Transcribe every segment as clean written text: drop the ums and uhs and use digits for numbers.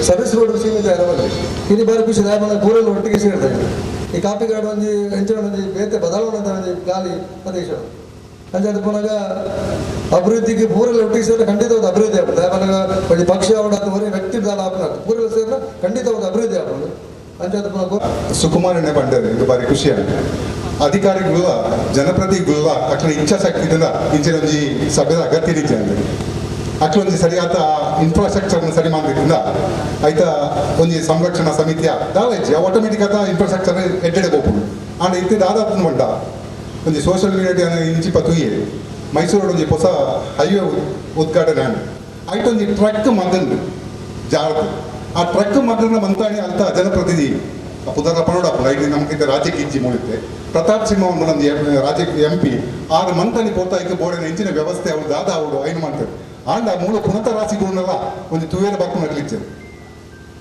service road ಸೀಮಿತ ಇರಬಲ್ಲಿ ಇಲ್ಲಿ ಬಾರಿ ಖುಷಿ ದಾಯಮನ ಪೂರಲ್ಲಿ ಒಟ್ಟಿಗೆ ಸೇರ್ತಾರೆ ಈ ಕಾಪಿ ಗಾರ್ಡ್ ಒಂಜಿ ಎಂಚಿನ ಒಂಜಿ ಬೇತೆ ಬದಲಾವಣೆ ಒಂಜಿ ಗಾಲಿ ಪ್ರದೇಶ ಅಂಚೆ ಅದು ಪುನಃ ಅಭಿವೃದ್ಧಿಗೆ ಪೂರಲ್ಲಿ ಒಟ್ಟಿಗೆ ಸೇರಿದ್ರೆ ಖಂಡಿತವಾದ ಅಭಿವೃದ್ಧಿ ಆಗ್ತದೆ ದಾಯಮನ ಒಂಜಿ ಪಕ್ಷ ಅವಡತ್ತು ಹೊರ ವ್ಯಕ್ತಿ ದಾಲ ಆಗ್ತದೆ ಪೂರಲ್ಲಿ ಸೇರಿದ್ರೆ ಖಂಡಿತವಾದ ಅಭಿವೃದ್ಧಿ ಆಗ್ತದೆ ಅಂಚೆ ಅದು ಪುನಃ ಸುಕುಮಾರಣ್ಣ ಬಂಡರು ಇದು ಬಾರಿ ಖುಷಿ ಅಧಿಕಾರಿಗಳ ಜನಪ್ರತಿನಿಧಿಗಳ ಅಕ್ಲ ಇಚ್ಛಾಶಕ್ತಿಯಿಂದ ಇಂಚಿನ ಒಂಜಿ ಸಭೆದ ಅಗತ್ಯ ರೀತಿ ಅಂದರೆ ಅಕ್ಲೊಂದು ಸರಿಯಾದ ಇನ್ಫ್ರಾಸ್ಟ್ರಕ್ಚರ್ನ ಸರಿ ಮಾಡೋದ್ರಿಂದ ಆಯ್ತ ಒಂದು ಸಂರಕ್ಷಣಾ ಸಮಿತಿಯ ದಾವೇಜಿ ಆಟೋಮೆಟಿಕ್ ಆದ ಇನ್ಫ್ರಾಸ್ಟ್ರಕ್ಚರ್ ಎಡ್ಡೆಡೆ ಹೋಗ್ಬೋದು ಆಂಡ ಇತ್ತು ದಾದಾಪನ ಬಂಡ ಒಂದು ಸೋಷಿಯಲ್ ಮೀಡಿಯಾ ಇಂಚಿ ಪತ್ತುಯೆ ಮೈಸೂರು ಒಂದು ಹೊಸ ಹೈವೇ ಉದ್ಘಾಟನೆ ಆಯ್ತು ಒಂದು ಟ್ರಕ್ ಮಗನ್ ಜಾರದು ಆ ಟ್ರಕ್ ಮಗನ ಮಂತಾಣಿ ಅಂತ ಜನಪ್ರತಿನಿಧಿ ಪುದರ ಪನೋಡಪ್ಪ ಐದು ನಮ್ಗಿಂತ ರಾಜ್ಯಕ್ಕೆ ಇಂಚಿ ಮೂಡುತ್ತೆ ಪ್ರತಾಪ್ ಸಿಂಹ ಒಂದು ರಾಜ್ಯಕ್ಕೆ MP 6 ಮಂತನಿ ಪೋತಾಯಿಕ ಬೋರ್ಡಿನ ಇಂಚಿನ ವ್ಯವಸ್ಥೆ ಅವರು ದಾದ ಅವರು ಐನು ಮಾಡ್ತಾರೆ ಆಂಡ ಮೂಲ ಪುನತ ರಾಶಿಗಳನ್ನೆಲ್ಲ ಒಂದು ತೂವೇರ ಬರ್ಕೊಂಡು ನಗಲಿಚ್ಚರು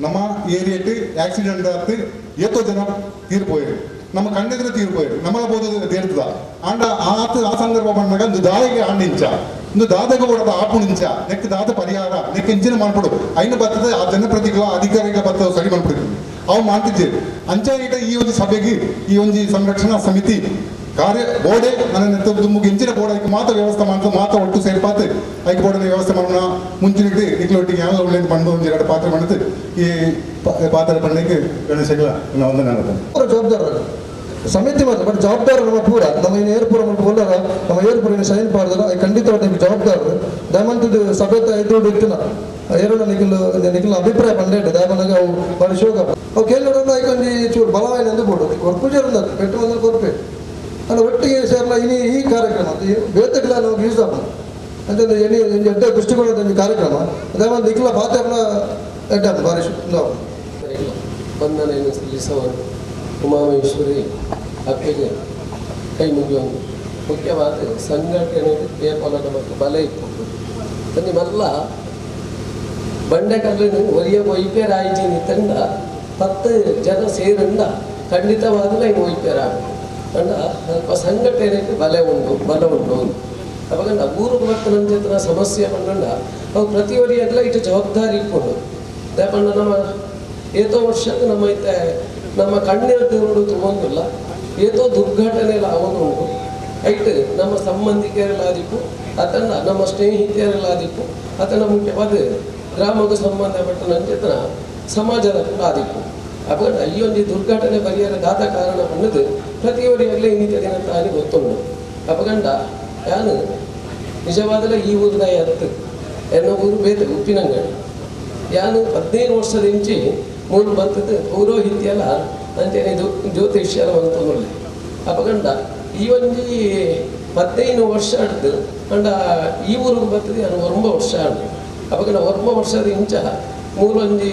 ನಮ್ಮ ಏರಿಯಕ್ಕೆ ಆಕ್ಸಿಡೆಂಟ್ ಆಯ್ತು ಎತ್ತೋ ಜನ ತೀರ್ಪೋಯರು ನಮ್ಮ ಕಣ್ಣೆದ್ರೆ ತೀರ್ಪೋಯರು ನಮ್ಮಲ್ಲ ಬೋದ ತೇರ್ತದ ಆಂಡ ಆ ಸಂದರ್ಭ ಬಂದಾಗ ಒಂದು ದಾಯಿಗೆ ಆಂಡಿಂಚ ಒಂದು ದಾದಗ ಕೊಡದ ಆಪುಣಿಂಚ ನೆಕ್ ದಾದ ಪರಿಹಾರ ನೆಕ್ ಇಂಚಿನ ಮಾಡ್ಬಿಡು ಐನು ಬರ್ತದೆ ಆ ಜನಪ್ರತಿಗಳ ಅಧಿಕಾರಿಗಳ ಬರ್ತದೆ ಸರಿ ಮಾಡ್ಬಿಡ್ತೀವಿ ಅವು ಮಾಡ್ತಿದ್ದೇವೆ ಅಂಚಾಯಿಟ ಈ ಒಂದು ಸಭೆಗೆ ಈ ಒಂದು ಸಂರಕ್ಷಣಾ ಸಮಿತಿ ಕಾರ್ಯ ಬೋರ್ಡೆ ನನ್ನ ಮುಗಿ ಇಂಚಿನ ಬೋರ್ಡ್ ಅದಕ್ಕೆ ಮಾತ್ರ ವ್ಯವಸ್ಥೆ ಮಾಡ್ತಾ ಮಾತ್ರ ಒಟ್ಟು ಸೇರ್ಪಾತು ಅದಕ್ಕೆ ಬೋರ್ಡಿನ ವ್ಯವಸ್ಥೆ ಮಾಡೋಣ ಮುಂಚಿನ ಇಟ್ಲೊಟ್ಟಿಗೆ ಯಾವ ಒಳ್ಳೆ ಪಂಡು ಒಂದು 2 ಪಾತ್ರೆ ಮಾಡಿತು ಈ ಪಾತ್ರೆ ಪಂಡಕ್ಕೆ ಗಣೇಶಗಳ ಒಂದು ಜವಾಬ್ದಾರ ಸಮಿತಿ ಮಾತ್ರ ಬಟ್ ಜವಾಬ್ದಾರ ನಮ್ಮ ಪೂರ ನಮ್ಮ ಏನು ಏರ್ಪುರ ಬೋಲರ ನಮ್ಮ ಏರ್ಪುರ ಸೈನ್ ಮಾಡಿದ್ರೆ ಅದು ಖಂಡಿತವಾಗಿ ಜವಾಬ್ದಾರ ದಯಮಂತದ್ದು ಸಭೆ ಐದು ಇರ್ತಿನ ಎರಡು ನಿಖಿಲ್ ಅಭಿಪ್ರಾಯ ಬಂಡೇಟ್ ದಯಮನಾಗ ಅವು ಬಾರಿ ಶೋಕ ಅವು ಕೇಳಿದ್ರೆ ಐಕೊಂದು ಚೂರು ಬಲವಾಯಿನ ಎಂದು ಬೋಡು ಕೊರ್ಪುಜರ್ ಪೆಟ್ಟು ಅಂದ್ರೆ ಕೊರ್ಪೆ ಅಲ್ಲ ಒಟ್ಟಿಗೆ ಸೇರಲ್ಲ ಇನಿ ಈ ಕಾರ್ಯಕ್ರಮ ಬೇತಗಳ ನಾವು ಯೂಸ್ ಆಗ ಅಂತಂದ್ರೆ ಎಣ್ಣೆ ಎಡ್ಡ ದೃಷ್ಟಿಕೋನದ ಕಾರ್ಯಕ್ರಮ ದಯಮಾಡಿ ನಿಖಿಲ ಪಾತ್ರ ಎಡ್ಡ ಬಾರಿ ವಂದನೆಯನ್ನು ಸಲ್ಲಿಸುವ ಉಮಾಮಹೇಶ್ವರಿ ಅಕ್ಕೆಗೆ ಕೈ ಮುಗಿಯುವುದು ಮುಖ್ಯವಾದ ಸಂಘಟನೆ ಕೇವಲ ಮತ್ತು ಬಲ ಇತ್ತು ನಿಮ್ಮೆಲ್ಲ ಬಂಡೆಕಲ್ಲಿನ ಒರಿಯ ವೈಪ್ಯರಾಯಿಜಿನಿ ತಂಡ 10 ಜನ ಸೇರಿಂದ ಖಂಡಿತವಾಗಲೂ ಇನ್ನು ವೈಪ್ಯರ ಕಂಡ ಸ್ವಲ್ಪ ಸಂಘಟನೆಗೆ ಬಲ ಉಂಟು ಅವಾಗ ಊರು ಭಕ್ತನ ಸಮಸ್ಯೆ ಪಂಡ ಅವು ಪ್ರತಿವರಿಯಾಗಲ ಇಟ್ಟು ಜವಾಬ್ದಾರಿ ಇಟ್ಕೊಂಡು ಯಾಕಂದ್ರೆ ನಮ್ಮ ಏತೋ ವರ್ಷಕ್ಕೆ ನಮ್ಮ ಕಣ್ಣಿನ ದೇವರು ತಗೊಂಡಿಲ್ಲ ಏತೋ ದುರ್ಘಟನೆ ಎಲ್ಲ ಅವನುಂಟು ಐಟ್ ನಮ್ಮ ಸಂಬಂಧಿಕರೆಲ್ಲ ಆದಿಪ್ಪು ಅದನ್ನ ನಮ್ಮ ಸ್ನೇಹಿತರೆಲ್ಲ ಆದಿಪ್ಪು ಅದನ್ನ ಮುಖ್ಯವಾದ ಗ್ರಾಮಕ್ಕೆ ಸಂಬಂಧಪಟ್ಟ ನಂಚೇತನ ಸಮಾಜದ ಕೂಡ ಆದಿಪ್ಪು ಅವಾಗ ಈ ಒಂದು ದುರ್ಘಟನೆ ಪರಿಹಾರದಾದ ಕಾರಣ ಬಂದದ್ದು ಪ್ರತಿಯೊಬ್ಬರಿಗಾಗಲೇ ಇನ್ನಿತ ದಿನ ತಾನೇ ಗೊತ್ತುಂಡು ಅಪಗಂಡ ಯಾನು ನಿಜವಾದಲ್ಲ ಈ ಊರಿನ ಎತ್ತು ಎನ್ನ ಊರು ಬೇತೆ ಉಪ್ಪಿನಂಗಡಿ ಯಾನು 15 ವರ್ಷದ ಇಂಚಿ ಮೂರು ಬರ್ತದೆ ಪೌರೋಹಿತ್ಯಲ್ಲ ಅಂತೇನೆ ಜ್ಯೋತಿಷ್ಯರ ಅಂತಂದ್ರೆ ಅಪಗಂಡ ಈ ಒಂದು 15 ವರ್ಷ ಆಡ್ದು ಅಂಡ ಈ ಊರಿಗೆ ಬರ್ತದೆ ಅದು 9 ವರ್ಷ ಆಡ್ದು ಅಪಗಂಡ 9 ವರ್ಷದ ಇಂಚ ಮೂರೊಂದು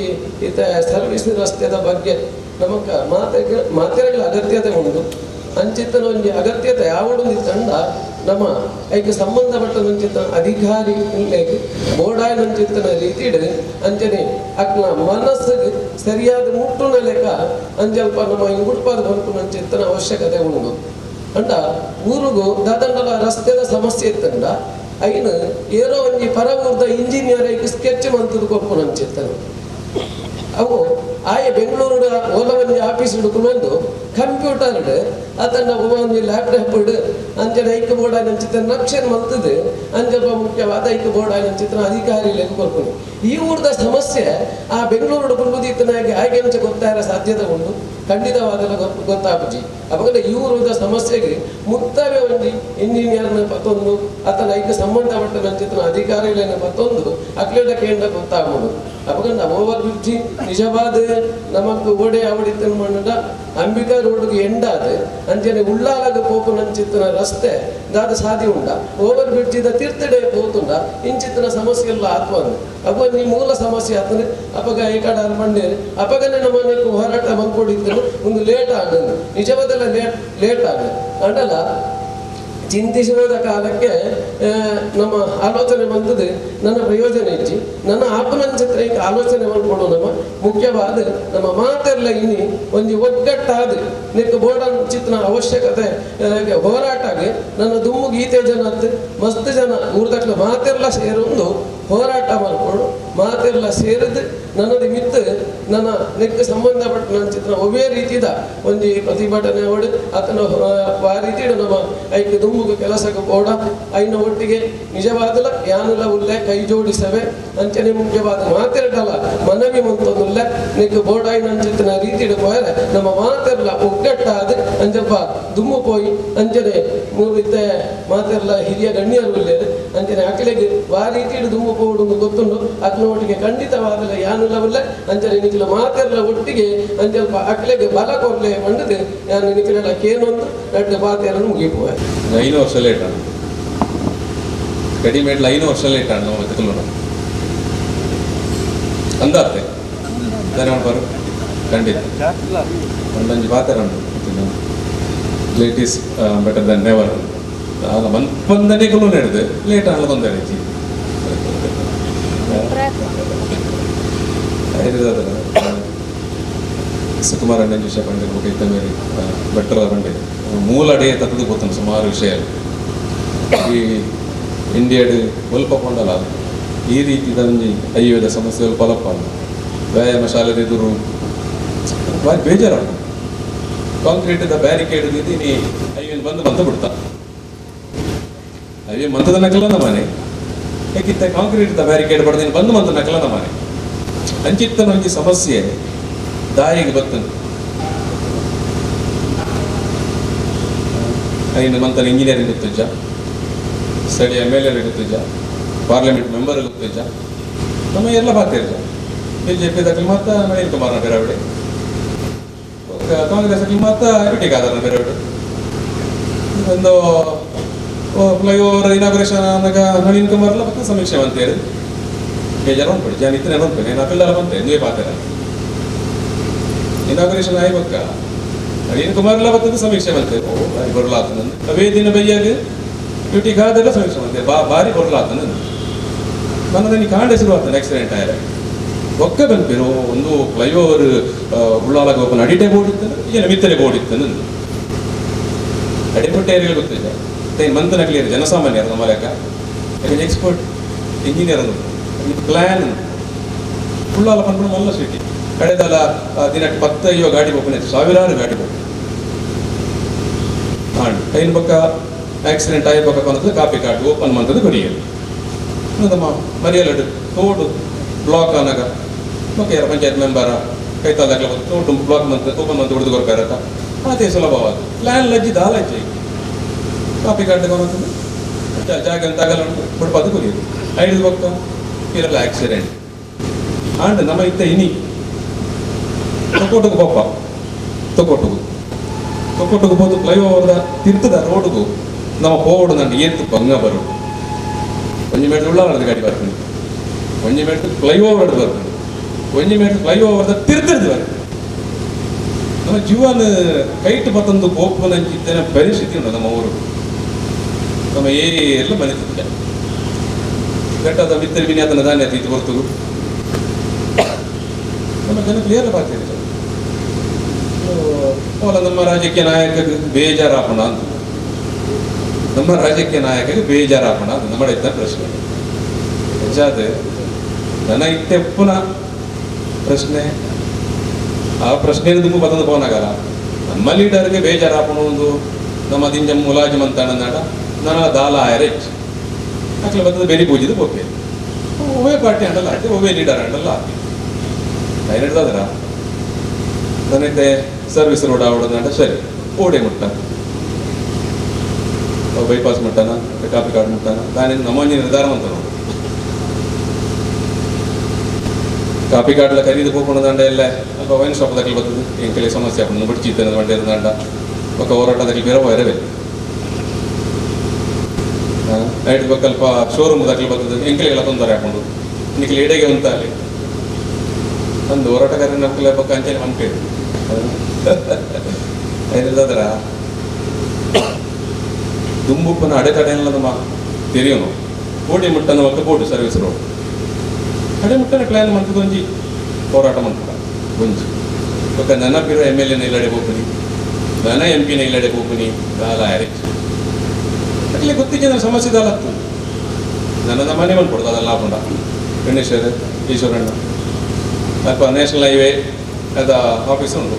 ಈತ ಸರ್ವಿಸ್ ರಸ್ತೆದ ಬಗ್ಗೆ ನಮಗೆ ಮಾತೆರೆಗಳ ಅಗತ್ಯತೆ ಉಂಟು ಅಂಚಿತ್ತನ ಒಂದು ಅಗತ್ಯತೆ ಯಾವೊಂದು ತಂಡ ನಮ್ಮ ಐಕೆ ಸಂಬಂಧಪಟ್ಟ ನಂಚಿತ್ತ ಅಧಿಕಾರಿ ಇಲ್ಲೇಗೆ ಬೋಡಾಯ ನಂಚಿತ್ತನ ರೀತಿಡ್ ಅಂಚನೆ ಅಕ್ನ ಮನಸ್ಸಿಗೆ ಸರಿಯಾದ ಮುಟ್ಟುನ ಲೆಕ್ಕ ಅಂಜಲ್ಪ ನಮ್ಮ ಗುಡ್ಪಾದ ಬಂತು ನಂಚಿತ್ತನ ಅವಶ್ಯಕತೆ ಉಂಟು ಅಂಡ ಊರಿಗೂ ದಾದಂಡಲ ರಸ್ತೆದ ಸಮಸ್ಯೆ ಇತ್ತಂಡ ಐನು ಏನೋ ಒಂದು ಪರ ಊರ್ದ ಇಂಜಿನಿಯರ್ ಐಕೆ ಸ್ಕೆಚ್ ಮಂತದ ಕೊಪ್ಪು ನಂಚಿತ್ತನ ಅವು ಆಯ ಬೆಂಗಳೂರು ಓಲವಂಜಿ ಆಫೀಸ್ ಹಿಡ್ಕೊಂಡು ಕಂಪ್ಯೂಟರ್ ಅದನ್ನ ಒಂದು ಲ್ಯಾಪ್ಟಾಪ್ ಅಂಜನ ಐಕ ಬೋರ್ಡ್ ನಂಚಿತ್ತ ನಕ್ಷನ್ ಮಂತದ್ದು ಅಂಜಲ್ಪ ಮುಖ್ಯವಾದ ಐಕ ಬೋರ್ಡ್ ನಂಚಿತ್ರ ಅಧಿಕಾರಿ ಲೆಕ್ಕ ಕೊಡ್ಕೊಂಡು ಈ ಊರ್ದ ಸಮಸ್ಯೆ ಆ ಬೆಂಗಳೂರು ಕುಟುಂಬದೀತನಾಗಿ ಆಯ್ಕೆ ಅಂಚೆ ಗೊತ್ತಾರ ಸಾಧ್ಯತೆ ಉಂಟು ಖಂಡಿತವಾದಲ್ಲ ಗೊತ್ತಾಪುಜಿ ಅವಾಗ ಈ ಊರದ ಸಮಸ್ಯೆಗೆ ಮುಕ್ತವೇ ಒಂದು ಇಂಜಿನಿಯರ್ನ ಪತ್ತೊಂದು ಆತನ ಐಕ ಸಂಬಂಧಪಟ್ಟ ನಂಚಿತ್ರ ಅಧಿಕಾರಿಗಳನ್ನ ಪತ್ತೊಂದು ಅಕ್ಲೇಟ ಕೇಂದ್ರ ಗೊತ್ತಾಗ್ಬೋದು ಅವಾಗ ಓವರ್ ಬ್ರಿಡ್ಜಿ ನಿಜವಾದ ನಮಕ್ ಓಡೆ ಅವಡಿತ ಮಂಡ ಅಂಬಿಕಾ ರೋಡ್ಗೆ ಎಂಡಾದ ಅಂಜನೆ ಉಳ್ಳಾಲಗ ಪೋಪು ನಂಚಿತ್ತನ ರಸ್ತೆ ದಾದ ಸಾಧಿ ಉಂಡ ಓವರ್ ಬ್ರಿಡ್ಜ್ ಇದ ತೀರ್ಥಡೆ ಪೋತುಂಡ ಇಂಚಿತ್ತನ ಸಮಸ್ಯೆ ಎಲ್ಲ ಆತ್ವಂದು ಅಪ್ಪ ನೀ ಮೂಲ ಸಮಸ್ಯೆ ಆತಂದ್ರೆ ಅಪಗ ಏಕಾಡ ಮಂಡೆ ಅಪಗನೆ ನಮ್ಮನೆ ಹೋರಾಟ ಬಂದ್ಕೊಂಡಿದ್ದು ಒಂದು ಲೇಟ್ ಆಗದು ನಿಜವಾದಲ್ಲ ಲೇಟ್ ಆಗ ಅಂಡಲ್ಲ ಚಿಂತಿಸುವುದ ಕಾಲಕ್ಕೆ ನಮ್ಮ ಆಲೋಚನೆ ಬಂದದ್ದು ನನ್ನ ಪ್ರಯೋಜನ ಇಚ್ಚಿ ನನ್ನ ಆಪನಂಚಿತ್ರ ಈಗ ಆಲೋಚನೆ ಮಾಡ್ಕೊಂಡು ನಮ್ಮ ಮುಖ್ಯವಾದ ನಮ್ಮ ಮಾತೆಲ್ಲ ಇನ್ನಿ ಒಂದು ಒಗ್ಗಟ್ಟಾದ ನಿಕ್ಕ ಬೋರ್ಡನ್ ಚಿತ್ರ ಅವಶ್ಯಕತೆ ಹೋರಾಟಾಗಿ ನನ್ನ ದುಮ್ಮು ಗೀತೆ ಜನ ಮಸ್ತ್ ಜನ ಊರ್ದಕ್ಕೆ ಮಾತೆಲ್ಲ ಸೇರೊಂದು ಹೋರಾಟ ಮಾಡ್ಕೊಂಡು ಮಾತೆಲ್ಲ ಸೇರಿದು ನನ್ನದು ಮಿತ್ತು ನನ್ನ ನೆಕ್ ಸಂಬಂಧಪಟ್ಟ ನನ್ನ ಚಿತ್ರ ಒವೇ ರೀತಿದ ಒಂದು ಪ್ರತಿಭಟನೆ ಹೊಡೆ ಆತನ ಆ ರೀತಿ ನಮ್ಮ ಐಕೆ ದುಂಬುಗೆ ಕೆಲಸಕ್ಕೆ ಕೂಡ ಐನ ಒಟ್ಟಿಗೆ ನಿಜವಾದಲ್ಲ ಯಾನೆಲ್ಲ ಉಲ್ಲೆ ಕೈ ಜೋಡಿಸವೆ ಅಂಚನೆ ಮುಖ್ಯವಾದ ಮಾತೆರಡಲ್ಲ ಮನವಿ ಮಂತೊಂದುಲ್ಲ ನೆಕ್ ಬೋಡಾಯಿನ ಅಂಚಿತ್ತಿನ ರೀತಿ ಹೋದರೆ ನಮ್ಮ ಮಾತೆಲ್ಲ ಒಗ್ಗಟ್ಟಾದ ಅಂಜಪ್ಪ ದುಮ್ಮು ಪೋಯಿ ಅಂಚನೆ ಮೂರು ಇತ್ತೆ ಮಾತೆಲ್ಲ ಹಿರಿಯ ಗಣ್ಯರು ಉಳ್ಳೇದು ಅಂಚನೆ ಅಕಲೆಗೆ ಆ ರೀತಿ ದುಮ್ಮು ಪೋಡುದು ಗೊತ್ತುಂಡು ಅಕ್ನ ಒಟ್ಟಿಗೆ ಖಂಡಿತವಾದಲ್ಲ ಯಾನುಲ್ಲವಲ್ಲ ಅಂಚನೆ ನಿಖಿಲ ಮಾತೆಲ್ಲ ಒಟ್ಟಿಗೆ ಅಂಜಲ್ಪ ಅಕಲೆಗೆ ಬಲ ಕೊರ್ಲೆ ಮಂಡದು ಯಾನು ನಿಖಿಲೆಲ್ಲ ಕೇನೊಂದು ಎರಡು ಮಾತೆರನ್ನು ಮುಗಿಪುವ 5 ವರ್ಷ ಲೇಟ್ ആണ് ಕಡಿಮೆ 5 ವರ್ಷ ಲೇಟ್ ആണ് ನಾವು ಬದುಕಲು ಅಂದಾತೆ ಧನ್ಯವಾದ ಬರು ಖಂಡಿತ ಒಂದೊಂದು ಪಾತೆರಂಡು late is better than never ಆಗ ಬಂದನೆಗಳು ನಡೆದು ಲೇಟ್ ಆಗಲ್ಲ ತೊಂದರೆ ಐತಿ ಸುಕುಮಾರ್ ಅಣ್ಣನ ವಿಷಯ ಪಂಡಿತ ಇದ್ದ ಮೇಲೆ ಬೆಟ್ಟರ ಪಂಡಿತ ಮೂಲಡೆ ತತ್ತದು ಗೊತ್ತಾನು ಸುಮಾರು ವಿಷಯಾలు ಈ ಇಂಡಿಯಾಡು ಸ್ವಲ್ಪ ಕೊಂಡಲ್ಲ ಈ ರೀತಿದ ಒಂದು ಅಯ್ಯೋದ ಸಮಸ್ಯೆಗಳು ಫಲಪ್ಪ ವ್ಯಾಯಾಮ ಶಾಲೆ ಎದುರು ಭಾರಿ ಬೇಜಾರು ಕಾಂಕ್ರೀಟ್ ಬ್ಯಾರಿಕೇಡ್ ನೀ ಅಯ್ಯೋ ಬಂದು ಬಿಡ್ತಾ ಅಯ್ಯೋ ಮಂತದ ನಕಲನ ಮನೆ ಯಾಕಿತ್ತ ಕಾಂಕ್ರೀಟ್ ಬ್ಯಾರಿಕೇಡ್ ಬಡ್ದು ಬಂದು ಮಂತ ನಕಲನ ಮನೆ ಅಂಚಿತ್ತನ ಒಂದು ಸಮಸ್ಯೆ ದಾರಿಗೆ ಬರ್ತದೆ ಐನು ಮಂತನ ಇಂಜಿನಿಯರಿಂಗ್ ಗೊತ್ತಜ್ಜ ಸ್ಥಳೀಯ MLA ಗೊತ್ತಜ್ಜ ಪಾರ್ಲಿಮೆಂಟ್ ಮೆಂಬರ್ ಗೊತ್ತಜ್ಜ ನಮ್ಮ ಎಲ್ಲ ಬಾತಿರ್ಜ BJP ದಾಖಲೆ ಮಾತ್ರ ನಳಿನ್ ಕುಮಾರ್ನ ಬೇರೆವಡೆ ಕಾಂಗ್ರೆಸ್ ಮಾತ್ರ ಬಿಟಿ ಕಾದರ್ನ ಬೇರೆವಡೆ ಒಂದು ಫ್ಲೈಓವರ್ ಇನಾಗ್ರೇಷನ್ ಆದಾಗ ನಳಿನ್ ಕುಮಾರ್ಲ ಮತ್ತೆ ಸಮೀಕ್ಷೆ ಅಂತೇಳಿ ಬೇಜಾರು ಅಂದ್ಬಿಡಿ ಜಾನ್ ಇತ್ತನೇ ಅಂದ್ಬಿಡಿ ನಾನು ಅಪಿಲ್ಲಾರ ಬಂತೆ ನೀವೇ ಪಾತ್ರ ಇನಾಗ್ರೇಷನ್ ಆಯ್ಬೇಕ ನಳಿನ್ ಕುಮಾರ್ಲ ಬರ್ತದೆ ಸಮೀಕ್ಷೆ ಬಂತೆ ಬರಲಾತ ಅವೇ ದಿನ ಬೈಯಾಗ ಡ್ಯೂಟಿ ಕಾದೆಲ್ಲ ಸಮೀಕ್ಷೆ ಬಂತೆ ಭಾರಿ ಬರಲಾತ ನನ್ನದನ್ನು ಕಾಂಡೆ ಶುರುವಾಗ್ತಾನೆ ಆಕ್ಸಿಡೆಂಟ್ ಆಯ್ತು ಒಕ್ಕ ಬಂದ್ಬಿರು ಒಂದು ಫ್ಲೈಓವರ್ ಉಳ್ಳಾಲಾಗ ಒಬ್ಬನ ಅಡಿಟೆ ಬೋರ್ಡ್ ಇತ್ತಾನೆ ಏನು ಮಿತ್ತನೆ ಬೋರ್ಡ್ ಇತ್ತಾನೆ ಅಡಿಪಟ್ಟೇರಿಗೆ ಗೊತ್ತಿಲ್ಲ ಮಂತ್ ನಕಲಿಯರು ಜನಸಾಮಾನ್ಯರು ನಮ್ಮ ಲೆಕ್ಕ ಯಾಕಂದ್ರೆ ಎಕ್ಸ್ಪರ್ಟ್ ಇಂಜಿನಿಯರ್ ಅದು ಪ್ಲಾನ್ ಉಳ್ಳಾಲ ಬಂದ್ಬಿಡು ಮಲ್ಲ ಸಿಟಿ ಕಳೆದಲ್ಲ ದಿನಕ್ಕೆ 10 ಗಾಡಿ ಹೋಗ್ತಾನೆ ಸಾವಿರಾರು ಗಾಡಿ ಹೋಗ್ತಾನೆ ಐನ್ ಪಕ್ಕ ಆಕ್ಸಿಡೆಂಟ್ ಆಗಿ ಪಕ್ಕ ಬಂದದ್ದು ಕಾಪಿ ಕಾರ್ಡ್ ಓಪನ್ ಮಾಡ್ತದೆ ಕೊರಿಯರು ನಮ್ಮ ಮರಿಯಲಡು ತೋಡು ಬ್ಲಾಕ್ ಆನಾಗ ಓಕೆ ಪಂಚಾಯತ್ ಮೆಂಬರ ಕೈತಾದಾಗಲ ತೋಟು ಬ್ಲಾಕ್ ಮಂತ್ ಓಪನ್ ಮಂತ್ ಹೊಡೆದು ಕೊಡ್ಕಾರತ್ತ ಅದೇ ಸುಲಭವಾದ ಪ್ಲಾನ್ ಲಜ್ಜಿ ದಾಲಜ್ಜಿ ಕಾಪಿ ಕಾರ್ಡ್ ತಗೊಂಡು ಜಾಗ ಅಂತ ಆಗಲ್ಲ ಬಿಡ್ಬಾರ್ದು ಕೊರಿಯರು ಐದು ಪಕ್ಕ ಇರಲ್ಲ ಆಕ್ಸಿಡೆಂಟ್ ಆಂಡ್ ನಮ್ಮ ಇತ್ತ ಇನಿ ತೊಕೊಟ್ಟುಗು ಪಪ್ಪ ತೊಕೊಟ್ಟುಗು ಹೋದು ಫ್ಲೈಓವರ್ದ ತಿರ್ತದ ರೋಡ್ಗು ನಮ್ಮ ಹೋಡು ನಾನು ಏತ್ತು ಭಂಗ ಬರು ಒಂಜಿ ಮೀಟರ್ ಉಳ್ಳಾಲದ ಗಾಡಿ ಬರ್ತೀನಿ ಒಂಜಿ ಮೀಟರ್ ಫ್ಲೈಓವರ್ ಬರ್ತೀನಿ ಒಂಜಿ ಮೀಟರ್ ಫ್ಲೈಓವರ್ದ ತಿರ್ತದ ಬರ್ತೀನಿ ನಮ್ಮ ಜೀವನ ಕೈಟ್ ಮತ್ತೊಂದು ಕೋಪನಂಚಿದ್ದೇನೆ ಪರಿಸ್ಥಿತಿ ಉಂಟು ನಮ್ಮ ಊರು ನಮ್ಮ ಎಲ್ಲ ಮನೆತಿದ್ದ ಘಟ್ಟದ ಮಿತ್ತರಿ ವಿನ್ಯಾತನ ಧಾನ್ಯ ಇದು ಹೊರತು ನಮ್ಮ ಜನ ಕ್ಲಿಯರ್ ಬರ್ತಿದೆ ಅವಲ್ಲ ನಮ್ಮ ರಾಜಕೀಯ ನಾಯಕರಿಗೆ ಬೇಜಾರಾಪಣ ಅಂತ ನಮ್ಮ ರಾಜಕೀಯ ನಾಯಕರಿಗೆ ಬೇಜಾರಾಪಣ ಅಂತ ನಮ್ಮ ಇದ್ದ ಪ್ರಶ್ನೆ ಹೆಚ್ಚಾದ ನನ್ನ ಇತ್ತೆಪ್ಪನ ಪ್ರಶ್ನೆ ಆ ಪ್ರಶ್ನೆ ತುಂಬ ಬಂದು ಪೋನಾಗಲ್ಲ ನಮ್ಮ ಲೀಡರ್ಗೆ ಬೇಜಾರಾಪಣ ಒಂದು ನಮ್ಮ ದಿಂಜ ಮುಲಾಜಿ ಮಂತಾಣ ನಾಡ ನನ್ನ ದಾಲ ಆಯರೆಚ್ ಅಕ್ಲೆ ಬಂದದ್ದು ಬೇರೆ ಪೂಜಿದು ಒಪ್ಪೆ ಒವೇ ಪಾರ್ಟಿ ಹಂಡಲ್ಲ ಆಯ್ತು ಒವೇ ಲೀಡರ್ ಹಂಡಲ್ಲ ಆಗಿ ಹಿಡ್ದಾದ್ರ ನನ್ನೈತೆ ಸರ್ವಿಸ್ ರೋಡ್ ಆವಡದಂಡ ಸರಿ ಓಡೆ ಮುಟ್ಟ ಬೈಪಾಸ್ ಮುಟ್ಟಾನ ಕಾಪಿ ಕಾರ್ಡ್ ಮುಟ್ಟಾನ ನಾನೇನು ನಮ್ಮಂಜಿ ನಿರ್ಧಾರ ಅಂತ ನೋಡಿ ಕಾಪಿ ಕಾರ್ಡ್ಲ ಖರೀದಿ ಹೋಗ್ಕೊಂಡು ದಂಡ ಎಲ್ಲ ಅಲ್ಪ ವೈನ್ ಶಾಪ್ ದಾಖಲೆ ಬರ್ತದೆ ಎಂಕಲೆ ಸಮಸ್ಯೆ ಹಾಕೊಂಡು ಬಿಡ್ಚಿತ್ತನ ಬಂಡೆ ದಂಡ ಒಕ್ಕ ಹೋರಾಟದಲ್ಲಿ ಬೇರೆ ವೈರವೇ ನೈಟ್ ಬೇಕಲ್ಪ ಶೋರೂಮ್ ದಾಖಲೆ ಬರ್ತದೆ ಎಂಕಲೆಗೆಲ್ಲ ತೊಂದರೆ ಹಾಕೊಂಡು ನಿಖಿಲ್ ಎಡೆಗೆ ಅಂತ ಅಲ್ಲಿ ಒಂದು ಹೋರಾಟಗಾರನ ನೌಕಲೆ ಪಕ್ಕ ಅಂಚನೆ ಮನ್ಕೇಳಿ ಏನಿಲ್ಲದ್ರ ದುಂಬುಪ್ಪನ ಅಡೆತಡೆಯಲ್ಲ ನಮ್ಮ ತೆರೆಯೋನು ಕೋಡಿ ಮುಟ್ಟನ ಒಕ್ಕ ಬೋರ್ಡು ಸರ್ವಿಸ್ ರೋಡ್ ಅಡೆ ಮುಟ್ಟನ ಪ್ಲಾನ್ ಮಂತದ ಒಂಜಿ ಹೋರಾಟ ಮಂತದ ಒಂಜಿ ಒಕ್ಕ ನನ್ನ ಪಿರೋ MLA ಇಲ್ಲಡೆ ಹೋಗ್ತೀನಿ ನನ್ನ MP ಇಲ್ಲಡೆ ಹೋಗ್ತೀನಿ ದಾಲ ಆಯ್ತು ಅಟ್ಲೆ ಗೊತ್ತಿಗೆ ನನ್ನ ಸಮಸ್ಯೆ ದಾಲತ್ತು ನನ್ನ ಮನೆ ಬಂದ್ಕೊಡ್ದು ಅದೆಲ್ಲ ಹಾಕೊಂಡ ಗಣೇಶರು ಈಶ್ವರಣ್ಣ ಅಲ್ಪ ನ್ಯಾಷನಲ್ ಹೈವೇ ಅದ ಆಫೀಸ್ ಉಂಟು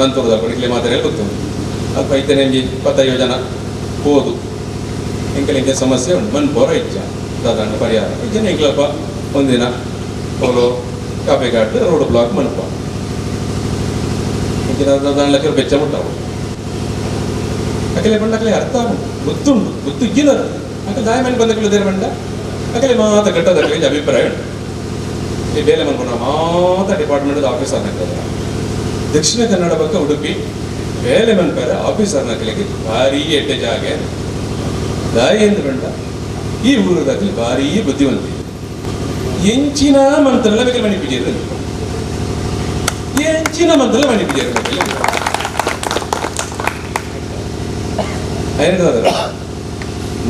ನಂತೂರದಲ್ಲಿ ಕೊಡಿಕಲಿ ಮಾತಾಡಿ ಗೊತ್ತುಂಟು ಅಲ್ಪ ಐತೆ ನಂಗೆ 25 ಜನ ಹೋದು ಇಂಕಲಿಂಗೆ ಸಮಸ್ಯೆ ಉಂಟು ಮನ್ಪೋರ ಇಚ್ಛ ಸಾಧಾರಣ ಪರಿಹಾರ ಇಜ್ಜನ ಇಂಕ್ಲಪ್ಪ ಒಂದಿನ ಹೋಲೋ ಕಾಪೆ ಘಾಟ್ ರೋಡ್ ಬ್ಲಾಕ್ ಮನ್ಪ ಇಂಚಿನ ದಾಂಡ್ಲಕ್ಕೆ ಬೆಚ್ಚ ಮುಟ್ಟಾವು ಅಕಲೆ ಬಂಡಕಲೆ ಅರ್ಥ ಗೊತ್ತುಂಟು ಗೊತ್ತು ಇಜ್ಜಿನ ಅಕಲೆ ದಾಯ ಮನೆ ಬಂದಕಲು ದೇರ ಬಂಡ ಅಕಲೆ ಮಾತ ಗಟ್ಟದಕಲೆ ಅಭಿಪ್ರಾಯ ಉಂಟು ಈ ಬೇಲೆ ಮನ್ಕೊಂಡ ಮಾತ ಡಿಪಾರ್ಟ್ಮೆಂಟ್ ಆಫೀಸರ್ ದಕ್ಷಿಣ ಕನ್ನಡ ಪಕ್ಕ ಉಡುಪಿ ಬೇಲೆ ಮನ್ಪರ ಆಫೀಸರ್ನ ಕಲೆಗೆ ಭಾರೀ ಎಡ್ಡೆ ಜಾಗೆ ದಾಯಿ ಎಂದು ಬಂಡ ಈ ಊರದಾಗಲಿ ಭಾರೀ ಬುದ್ಧಿವಂತಿ ಎಂಚಿನ ಮಂತ್ರಲ್ಲ ಬೇಕಲ್ಲಿ ಮಣಿಪಿಜೇರು ಎಂಚಿನ ಮಂತ್ರಲ್ಲ ಮಣಿಪಿಜೇರು ಐನದಾದ್ರ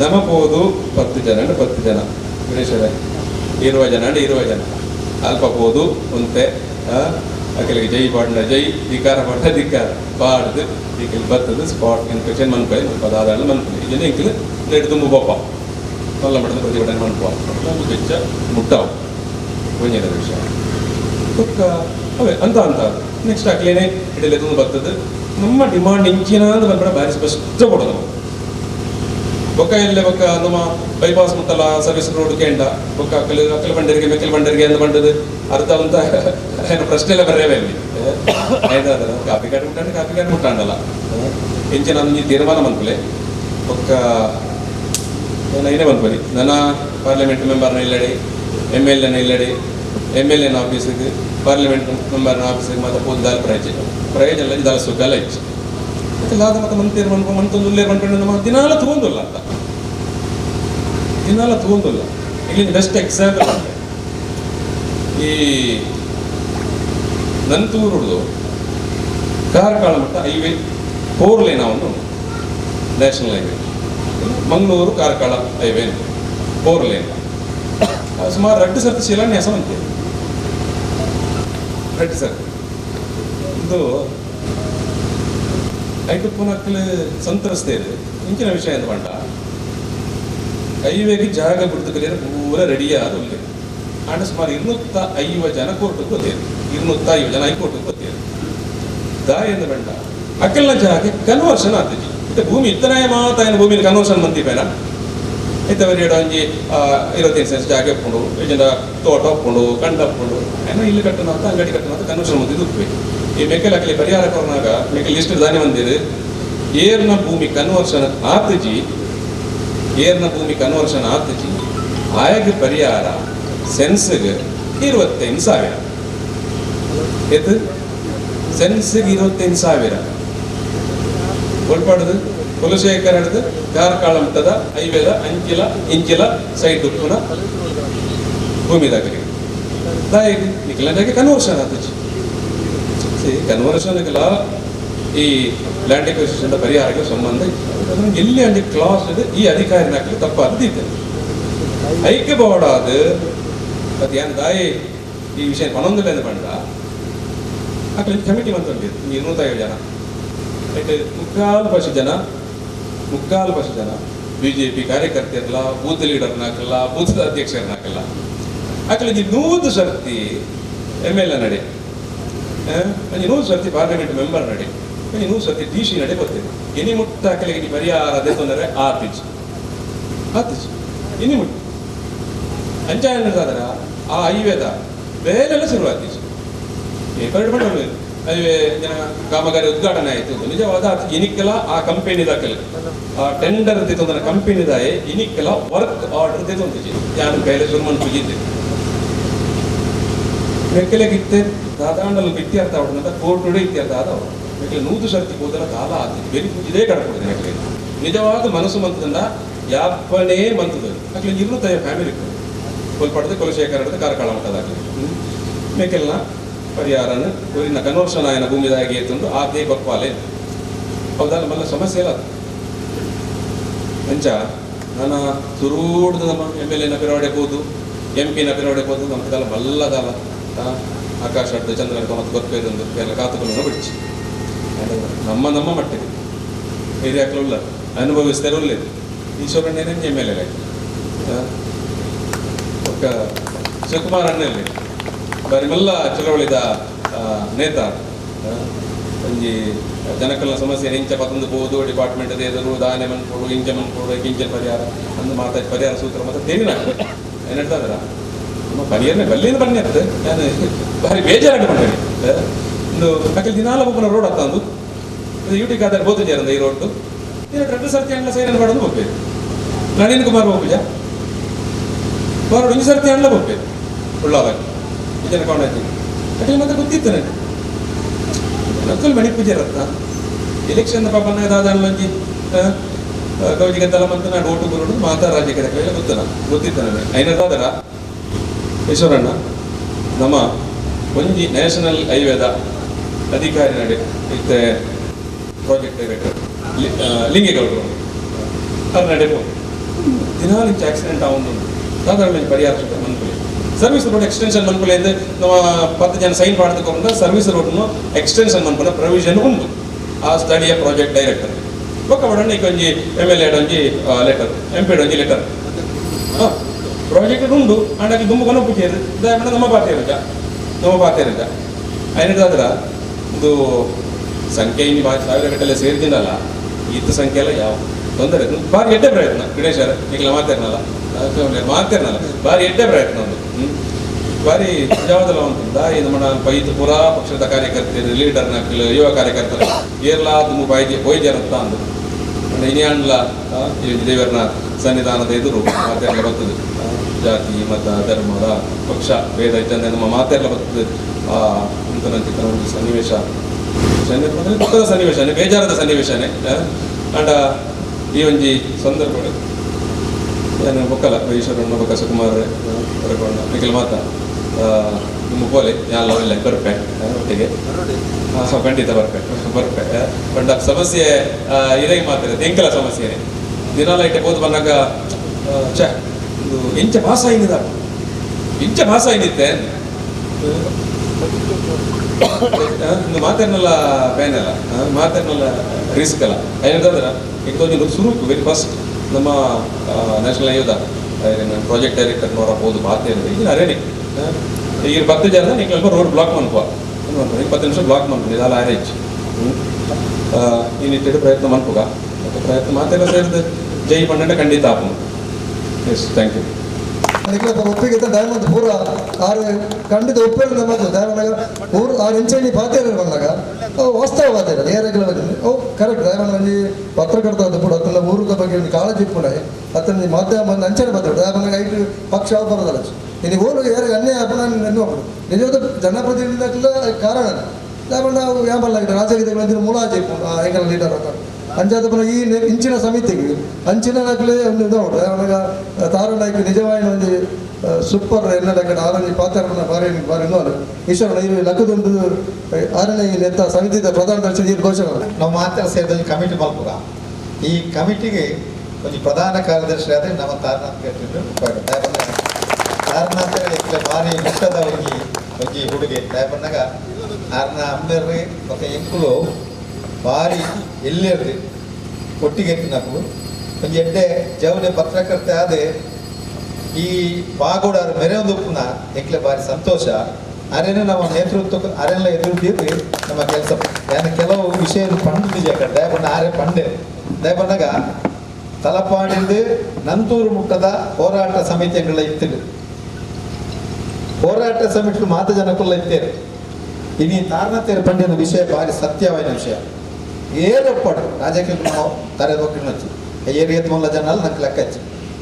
ನಮಪೋದು 10 ಜನ 10 ಜನ ಗಣೇಶರ 20 ಜನ ಅಲ್ಪ ಪೋದು ಒಂತೆ ಅಕಲಿಗೆ ಜೈ ಪಾಡ್ನ ಜೈ ಧಿಕಾರ ಪಾಡ್ನ ಧಿಕಾರ ಪಾಡ್ದು ಈಕಲಿ ಬರ್ತದೆ ಸ್ಪಾಟ್ ಇನ್ಫೆಕ್ಷನ್ ಮನ್ಪೈ ಪದಾರ್ಥ ಮನ್ಪೈ ಇದನ್ನ ಈಕಲಿ ನೆಡ್ ತುಂಬು ಬಪ್ಪ ಮಲ್ಲ ಮಟ್ಟದ ಪ್ರತಿಭಟನೆ ಮನ್ಪ ಬೆಚ್ಚ ಮುಟ್ಟಾವು ಒಂಜೇನ ವಿಷಯ ಒಕ್ಕ ಅವೇ ಅಂತ ನೆಕ್ಸ್ಟ್ ಅಕ್ಲೇನೆ ಇಡಲೆ ತುಂಬ ಬರ್ತದೆ ನಮ್ಮ ಡಿಮಾಂಡ್ ಇಂಚಿನ ಅಂತ ಬಂದ್ಬಿಡ ಭಾರಿ ಸ್ಪಷ್ಟ ಕೊಡೋದು ನಾವು ಬೊಕ್ಕ ಎಲ್ಲೇ ಬೊಕ್ಕ ನಮ್ಮ ಬೈಪಾಸ್ ಮುತ್ತಲ್ಲ ಸರ್ವಿಸ್ ರೋಡ್ ಕೇಂಡ ಬೊಕ್ಕ ಅಕ್ಕಲ ಬಂಡರಿಗೆ ಮೆಕ್ಕಲ್ ಬಂಡರಿಗೆ ಅಂತ ಬಂಡದು ಅರ್ಧ ಅಂತ ಏನು ಪ್ರಶ್ನೆ ಎಲ್ಲ ಬರೆಯವೆ ಇಲ್ಲಿ ಆಯ್ತಾದ್ರೆ ಕಾಪಿ ಕಾರ್ಡ್ ಮುಟ್ಟಾಂಡಲ್ಲ ಇಂಚಿನ ನನ್ನ ತೀರ್ಮಾನ ಮನ್ಪಲೆ ಬೊಕ್ಕ ಏನೇ ಬಂದ್ಬನಿ ನನ್ನ ಪಾರ್ಲಿಮೆಂಟ್ ಮೆಂಬರ್ನ ಇಲ್ಲಡಿ MLA ಇಲ್ಲಡಿ MLA ಆಫೀಸಿಗೆ ಪಾರ್ಲಿಮೆಂಟ್ ಮೆಂಬರ್ನ ಆಫೀಸಿಗೆ ಮತ್ತೆ ಪೋದಾಲ್ ಪ್ರೈಜ್ ಎಲ್ಲ ಇದಲ್ಲ ಸುಗ್ಗಲ್ಲ ಇಚ್ಚು ಲಾದ ಮತ್ತೆ ಮಂತೇರು ಮಂತೊಂದು ಬಂದ್ಕೊಂಡು ನಮ್ಮ ದಿನಾಲ ತಗೊಂಡಿಲ್ಲ ಅಂತ ಇಲ್ಲಿ ಬೆಸ್ಟ್ ಎಕ್ಸಾಂಪಲ್ ಅಂದರೆ ಈ ನಂತೂರುದು ಕಾರ್ಕಳ ಮಟ್ಟ ಹೈವೇ 4 ಲೇನ್ ಅವನು national highway Mangaluru Karkala highway 4 lane ಸುಮಾರು 2 ಸರ್ತಿ ಶಿಲಾನ್ಯಾಸ ಅಂತೀವಿ 2 ಸರ್ತಿ ಇದು ಐಟು ಪುನಕ್ಕಲು ಸಂತರಿಸ್ತಾ ಇದೆ ಇಂಚಿನ ವಿಷಯ ಅಂತ ಬಂಡ ಹೈವೇಗೆ ಜಾಗ ಬಿಡ್ತು ಕಲಿಯರೆ ಪೂರ ರೆಡಿಯಾದ ಉಲ್ಲೆ ಆಂಡ ಸುಮಾರು 250 ಜನ ಕೋರ್ಟಿಗೆ ಗೊತ್ತೇರು 250 ಜನ ಹೈಕೋರ್ಟಿಗೆ ಗೊತ್ತೇರು ದಾಯ ಎಂದು ಬಂಡ ಅಕ್ಕಲ್ನ ಜಾಗ ಕನ್ವರ್ಷನ್ ಆಗ್ತದೆ ಇತ್ತ ಭೂಮಿ ಇತ್ತನಾಯ ಮಾತಾಯನ ಭೂಮಿಲಿ ಕನ್ವರ್ಷನ್ ಮಂತಿಪೇನ ಇತ್ತವರಿ ಒಂಜಿ 25 ಸೆನ್ಸ್ ಜಾಗ ಹಾಕೊಂಡು ಇದನ್ನ ತೋಟ ಹಾಕೊಂಡು ಕಂಡು ಹಾಕೊಂಡು ಏನೋ ಇಲ್ಲಿ ಕಟ್ಟಣ ಅಂತ ಅಂಗಡಿ ಕಟ್ಟಣ ಅಂತ ಕನ್ವರ್ಷನ್ ಮಂದಿದ್ದು ಉಪ್ಪಬೇಕು ಈ ಮೆಕ್ಕಲ್ ಅಕ್ಕಲಿ ಪರಿಹಾರ ಕೊರನಾಗ ಮೆಕ್ಕಲ್ ಲಿಸ್ಟ್ ದಾನಿ ಬಂದಿದೆ ಏರ್ನ ಭೂಮಿ ಕನ್ವರ್ಷನ್ ಆತಜಿ ಆಯಗೆ ಪರಿಹಾರ ಸೆನ್ಸ್ಗೆ 25,000 ಎತ್ತು ಸೆನ್ಸ್ಗೆ 25,000 ಒಳ್ಪಾಡ್ದು ಕುಲಶೇಖರ ಹಿಡಿದು ಕಾರ್ಕಳ ಮಟ್ಟದ ಹೈವೇದ ಇಂಚಿಲ ಸೈಡ್ ಉಪ್ಪುನ ಭೂಮಿದಾಗಲಿ ದಾಯಿಗೆ ನಿಖಿಲಾಗೆ ಕನ್ವರ್ಷನ್ ಆತಜಿ ಕನ್ವರ್ಷನ್ಗೆಲ್ಲ ಈ ಲ್ಯಾಂಡ್ ಎಕ್ವಿಸಿಷನ್ ಪರಿಹಾರಕ್ಕೆ ಸಂಬಂಧ ಎಲ್ಲಿ ಅಂಜಿ ಕ್ಲಾಸ್ ಇದೆ ಈ ಅಧಿಕಾರಿನಾಗಲಿ ತಪ್ಪಾದಿದ್ದೆ ಐಕ್ಯ ಬೋರ್ಡ್ ಅದು ಏನು ದಾಯಿ ಈ ವಿಷಯ ಪಣೊಂದಿಲ್ಲ ಎಂದು ಬಂದ ಅక్కడ ಕಮಿಟಿ ಮಂತ್ರಿ 250 ಜನ ಐತೆ 3/4 ಜನ BJP ಕಾರ್ಯಕರ್ತರಲ್ಲ ಬೂತ್ ಲೀಡರ್ನಾಕಲ್ಲ ಬೂತ್ ಅಧ್ಯಕ್ಷರನ್ನಾಕಲ್ಲ ಅಕ್ಕಳಿಗೆ 100 ಸರ್ತಿ MLA ನಡೆ 100 ಸರ್ತಿ ಪಾರ್ಲಿಮೆಂಟ್ ಮೆಂಬರ್ ನಡೆ 100 ಸರ್ತಿ DC ನಡೆ ಗೊತ್ತಿದೆ ಎನಿ ಮುಟ್ಟ ಅಕ್ಕಲಿಗೆ ಪರಿಹಾರ ಅದೇ ತೊಂದರೆ ಆತಿಜ್ ಎನಿ ಮುಟ್ಟು ಅಂಚಾಯನದಾದ್ರ ಆ ಹೈವೇದ ಬೇಲೆಲ್ಲ ಶುರುವಾತಿಜ್ ಪೇಪರ್ ಮಾಡಿ ಹೈವೇ ಜನ ಕಾಮಗಾರಿ ಉದ್ಘಾಟನೆ ಆಯಿತು ನಿಜವಾದ ಇನಿಕ್ಕೆಲ್ಲ ಆ ಕಂಪನಿ ದಾಖಲೆ ಆ ಟೆಂಡರ್ ತೊಂದರೆ ಕಂಪನಿದಾಯೆ ಇನಿಕ್ಕೆಲ್ಲ ವರ್ಕ್ ಆರ್ಡರ್ ತೊಂದಿಜಿ ಯಾರು ಕೈಲಿ ಶುರು ಮಾಡ್ತಿದ್ದೆ ಮೆಕ್ಕಲೆಗಿತ್ತೆ ದಾದಾಂಡಲ್ಲಿ ಇತ್ಯರ್ಥ ಅವಡಂತ ಕೋರ್ಟುಡೆ ಇತ್ಯರ್ಥ ಆದವು ಮೆಕ್ಕಲೆ 100 ಸರ್ತಿ ಹೋದರ ಕಾಲ ಆಗ್ತಿತ್ತು ಬೇರೆ ಇದೇ ಕಡ್ಕೊಡಿದೆ ಮೆಕ್ಕಲೆ ನಿಜವಾದ ಮನಸ್ಸು ಮಂತದಿಂದ ಯಾಪನೇ ಮಂತದ್ದು ಅಕ್ಲೆ 250 ಫ್ಯಾಮಿಲಿ ಕೊಲ್ಪಡದೆ ಕುಲಶೇಖರ ಹಿಡಿದು ಕಾರ್ಕಳ ಮಟ್ಟದಾಗಲಿ ಮೆಕ್ಕೆಲ್ನ ಪರಿಹಾರನ ಊರಿನ ಕನ್ವರ್ಷನ್ ಆಯನ ಭೂಮಿದಾಗಿ ಎತ್ತುಂಡು ಆದೇ ಬಕ್ವಾಲೆ ಹೌದಲ್ಲ ಮಲ್ಲ ಸಮಸ್ಯೆ ಇಲ್ಲ ಮಂಚ ನನ್ನ ಸುರೂಡ್ದು ನಮ್ಮ MLA ನ ಪಿರವಡೆ ಹೋದು MP ನ ಪಿರವಡೆ ಹೋದು ನಮ್ದಲ್ಲ ಮಲ್ಲದಲ್ಲ ಆಕಾಶ ಅಡ್ಡ ಚಂದ್ರನ ಮತ್ತು ಗೊತ್ತೇದೊಂದು ಎಲ್ಲ ಕಾತುಗಳನ್ನು ಬಿಡಿಸಿ ನಮ್ಮ ಮಟ್ಟಿಗೆ ಏರಿಯಾಕ್ಲುಲ್ಲ ಅನುಭವಿಸ್ತಾರಲ್ಲ ಈಶ್ವರಣ್ಣೇನೆ MLA ಒಕ್ಕ ಸುಕುಮಾರ್ ಅನ್ನಲ್ಲಿ ಬಾರಿ ಮಲ್ಲ ಚಳವಳಿದ ನೇತ ಒಂಜಿ ಜನಕಲ್ನ ಸಮಸ್ಯೆ ಇಂಚ ಪತಂದು ಹೋದು ಡಿಪಾರ್ಟ್ಮೆಂಟ್ ಎದುರು ದಾನೆ ಮನ್ಕೊಡು ಇಂಚ ಮನ್ಕೊಡು ಕಿಂಚನ್ ಪರಿಹಾರ ಅಂದು ಮಾತಾಡಿ ಪರಿಹಾರ ಸೂತ್ರ ಮತ್ತೆ ತೇರಿನ ಏನು ಹೇಳ್ತಾರ ನಮ್ಮ ಪರಿಹಾರನೇ ಬಲ್ಲಿಂದ ಬನ್ನಿ ಅಂತ ನಾನು ಭಾರಿ ಬೇಜಾರಾಗಿ ಬಂದೆ ಒಂದು ಅಕ್ಕಲ್ ದಿನಾಲ ಒಬ್ಬನ ರೋಡ್ ಹತ್ತಂದು ಯೂಟಿಗೆ ಆಧಾರ ಬೋದು ಜಾರಂದ ಈ ರೋಡ್ ಎರಡು ಸರ್ತಿ ಅಣ್ಣ ಸೈರನ್ ಮಾಡೋದು ಹೋಗ್ಬೇಕು ನಳಿನ್ ಕುಮಾರ್ ಹೋಗುಜ ಬಾರೋಡು ಈ ಸರ್ತಿ ಅಣ್ಣ ಹೋಗ್ಬೇಕು ಉಳ್ಳಾವಾಗಿ ಇದನ್ನು ಕಾಣಾಯ್ತು ಅಟ್ಲಿ ಮತ್ತೆ ಗೊತ್ತಿತ್ತು ನನಗೆ ನಕ್ಕಲ್ ಮಣಿ ಪೂಜೆ ರತ್ನ ಎಲೆಕ್ಷನ್ ಪಾಪನ ದಾದಾಂಜಿ ಗೌಜಿಗೆ ತಲ ಮಂತ ನಾನು ಓಟು ಬರೋದು ಮಾತಾ ರಾಜ್ಯಕ್ಕೆ ಗೊತ್ತಿತ್ತು ನನಗೆ ಐನದಾದರ ಈಶ್ವರಣ್ಣ ನಮ್ಮ ಒಂಜಿ ನ್ಯಾಷನಲ್ ಹೈವೇದ ಅಧಿಕಾರಿ ನಡೆ ಇತ್ತೆ ಪ್ರಾಜೆಕ್ಟ್ ಡೈರೆಕ್ಟರ್ ಲಿಂಗೇಗೌಡರು ಅವ್ರ ನಡೆಪು ದಿನಾಲು ಇಂಚ ಆಕ್ಸಿಡೆಂಟ್ ಆಗೊಂಡು ಸಾಧಾರಣ ಪರಿಹಾರ ಮನ್ಕುಲಿ ಸರ್ವಿಸ್ ರೋಡ್ ಎಕ್ಸ್ಟೆನ್ಷನ್ ಮನ್ಕುಲಿ ಅಂದ್ರೆ ನಾವು 10 ಜನ ಸೈನ್ ಮಾಡ್ತಕೊಂಡು ಸರ್ವಿಸ್ ರೋಡ್ನು ಎಕ್ಸ್ಟೆನ್ಷನ್ ಮನ್ಪುನ ಪ್ರೊವಿಷನ್ ಉಂಟು ಆ ಸ್ಥಳೀಯ ಪ್ರಾಜೆಕ್ಟ್ ಡೈರೆಕ್ಟರ್ ಒಕ್ಕ ಬಡಣ್ಣ ಈಗ ಒಂಜಿ MLA ಒಂಜಿ ಲೆಟರ್ MP ಒಂಜಿ ಲೆಟರ್ ಪ್ರಾಜೆಕ್ಟ್ ಉಂಡು ಅಂಡಾಗಿ ದುಂಬು ಕೊನಪುಚೇರು ದಯಮಾಡಿ ನಮ್ಮ ಪಾತೆ ಇರಜ ಐನದಾದ್ರ ಇದು ಸಂಖ್ಯೆ ಇನ್ನು ಸಾವಿರ ಗಟ್ಟಲೆ ಸೇರ್ತಿನಲ್ಲ ಇತ್ತು ಸಂಖ್ಯೆ ಎಲ್ಲ ಯಾವ ತೊಂದರೆ ಭಾರಿ ಎಡ್ಡೆ ಪ್ರಯತ್ನ ಗಣೇಶರ ಈಗಲ ಮಾತಾಡ್ನಲ್ಲ ಭಾರಿ ಎಡ್ಡೆ ಪ್ರಯತ್ನ ಒಂದು ಭಾರಿ ಯಾವ್ದಲ್ಲ ಉಂಟು ಇದು ಮಾಡ ಪೈತು ಪೂರಾ ಪಕ್ಷದ ಕಾರ್ಯಕರ್ತರು ಲೀಡರ್ ನಕ್ಲು ಯುವ ಕಾರ್ಯಕರ್ತರು ಏರ್ಲಾ ತುಂಬ ಬೈದ್ಯರ ಅಂತ ಅಂದು ಇನಿಯಾಣ್ಲ ದೇವರನ ಸನ್ನಿಧಾನದ ಎದುರು ಮಾತೆಲ್ಲ ಬರ್ತದೆ ಜಾತಿ ಮತ ಧರ್ಮದ ಪಕ್ಷ ಭೇದ ಇದ್ದಂತೆ ನಮ್ಮ ಮಾತೆಲ್ಲ ಬರ್ತದೆ ಅಂತ ಒಂದು ಸನ್ನಿವೇಶ ದುಃಖದ ಸನ್ನಿವೇಶನೇ ಬೇಜಾರದ ಸನ್ನಿವೇಶನೇ ಅಂಡ ಈ ಒಂಜಿ ಸಂದರ್ಭಗಳು ನಾನು ಬೊಕ್ಕಲ ಈಶ್ವರಣ್ಣ ಬೊಕ್ಕ ಸುಕುಮಾರ್ ಹೊರಗೊಂಡ ನಿಖಿಲ್ ಮಾತ ನಿಮ್ಮ ಪೋಲೆ ಎಲ್ಲ ಒಳ್ಳೆ ಬರ್ಪೆ ಒಟ್ಟಿಗೆ ಖಂಡಿತ ಬರ್ಪೆ ಬಟ್ ಸಮಸ್ಯೆ ಇದಾಗಿ ಮಾತಾಡಿದೆ ಎಂಕಲ ಸಮಸ್ಯೆ ದಿನಾಲ ಇಟ್ಟೆ ಹೋದ್ ಬಂದಾಗ ಒಂದು ಇಂಚ ಭಾಷ ಏನಿತ್ತೆ ಇನ್ನು ಮಾತಾಡ್ನಲ್ಲ ಪ್ಯಾನ್ ಅಲ್ಲ ಮಾತಾಡ್ನಲ್ಲ ರಿಸ್ಕ್ ಅಲ್ಲ ಏನಂತಂದ್ರೆ ಈಗ ಸುರುಕು ವೆರಿ ಫಸ್ಟ್ ನಮ್ಮ ನ್ಯಾಷನಲ್ ಹೈವೇದ ಪ್ರಾಜೆಕ್ಟ್ ಡೈರೆಕ್ಟರ್ ನೋರ ಹೋದು ಮಾತಾಡಿದ್ರೆ ಈಗ ಅರೇನೆ ಈಗ 10 ಜನ ನೀವು ಸ್ವಲ್ಪ ರೋಡ್ ಬ್ಲಾಕ್ ಮನ್ಕೋ 20 ನಿಮಿಷ ಬ್ಲಾಕ್ ಮನ್ಕೊಂಡು ಇದಲ್ಲ ಆರೇಜ್ ಈ ನಿಟ್ಟಿನ ಪ್ರಯತ್ನ ಮನ್ಕೋಗ ಪ್ರಯತ್ನ ಮಾತೆಲ್ಲ ಸೇರಿದ ಜೈ ಪಂಡ ಖಂಡಿತ ಆಪನು ಎಸ್ ಥ್ಯಾಂಕ್ ಯು ನಿಖಿಲ ಒಪ್ಪಿಗೆ ದಯಮಂತ ಪೂರ ಆರು ಖಂಡಿತ ಒಪ್ಪಿಗೆ ನಮ್ಮದು ದಯಮಂದಾಗ ಊರು 6 ಇಂಚಿ ಪಾತೇರ ಬಂದಾಗ ವಾಸ್ತವ ಪಾತೇರ ಏರೆಗಳ ಬಗ್ಗೆ ಕರೆಕ್ಟ್ ದಯಮಂದ ಒಂಜಿ ಪತ್ರಕರ್ತ ಅದು ಕೂಡ ಅತನ ಊರದ ಬಗ್ಗೆ ಒಂದು ಕಾಳಜಿ ಕೂಡ ಅತನ ಮಾಧ್ಯಮ ಅಂಚನೆ ಪಾತ್ರ ದಯಮಂದಾಗ ಐಟು ಪಕ್ಷ ಬರೋದಲ್ಲ ಇನ್ನು ಊರು ಏರಿಗೆ ಅನ್ಯಾಯ ಅಪನ ನೆನಪಡು ನಿಜವಾದ ಜನಪ್ರತಿನಿಧಿಗಳ ಕಾರಣ ದಯಮಂದ ನಾವು ಯಾಮಲ್ಲಾಗಿದೆ ರಾಜಕೀಯ ಮೂಲ ಹೆಂಗಲ ಲೀಡರ್ ಅಂತ ಅಂಚಾದ ಪುನಃ ಈ ಇಂಚಿನ ಸಮಿತಿಗೆ ಅಂಚಿನ ನಕಲೆ ಒಂದು ನೋಡು ಅವನಾಗ ತಾರನಾಯ್ಕ ನಿಜವಾಯಿನ ಒಂದು ಸೂಪರ್ ಎನ್ನಡಕ್ಕೆ ಆರನೇ ಪಾತ್ರ ಬಾರಿ ನೋಡು ಈಶ್ವರ ಈ ಲಕ್ಕದೊಂದು 6ನೇ ನೆತ್ತ ಸಮಿತಿದ ಪ್ರಧಾನ ದರ್ಶನ ಘೋಷಣೆ ನಾವು ಮಾತ್ರ ಸೇರಿದಲ್ಲಿ ಕಮಿಟಿ ಮಲ್ಪುಗ ಈ ಕಮಿಟಿಗೆ ಒಂದು ಪ್ರಧಾನ ಕಾರ್ಯದರ್ಶಿ ಆದರೆ ನಮ್ಮ ತಾರನಾಥ್ ತಾರನಾಥ ಭಾರಿ ಮುಟ್ಟದ ಒಂಜಿ ಹುಡುಗಿ ಬಂದಾಗ ಆರ್ನ ಅಮ್ಮೇರ್ರಿ ಮತ್ತು ಎಂಕುಲು ಭಾರಿ ಎಲ್ಲಿರ್ದು ಒಟ್ಟಿಗೆ నాకు ಒಂದು ಎಡ್ಡೆ ಜವನೆ ಪತ್ರಕರ್ತೆ ಆದೆ ಈ ಬಾಗೋಡಾರು ಮೆರೆಯೊಂದುಪ್ಪುನ ಎಂಕ್ಲೆ ಭಾರಿ ಸಂತೋಷ ಅರೇನು ನಮ್ಮ ನೇತೃತ್ವ ಅರೆಲ್ಲ ಎದುರುದಿದ್ದು ನಮ್ಮ ಕೆಲಸ ನಾನು ಕೆಲವು ವಿಷಯ ಪಂಡಿದ್ದೆ ದಯಪಣ್ಣ ಆರೆ ಪಂಡೆ ದಯಪಣ್ಣಾಗ ತಲಪಾಡಿಂದು ನಂತೂರು ಮುಟ್ಟದ ಹೋರಾಟ ಸಮಿತಿಗಳ ಇತ್ತಿರು ಹೋರಾಟ ಸಮಿತಿಗಳು ಮಾತು ಜನಕ್ಕಲ್ಲ ಇತ್ತೇರು ಇನ್ನು ತಾರನಾಥೇರು ಪಂಡಿನ ವಿಷಯ ಭಾರಿ ಸತ್ಯವಾದ ವಿಷಯ ಏರಪ್ಪಡು ರಾಜಕೀಯ ನಾವು ತರೆ ಹೋಗಿ ಏರಿಯದ ಮೂಲ ಜನ ನಂಗೆ ಲೆಕ್ಕ ಹಚ್ಚಿ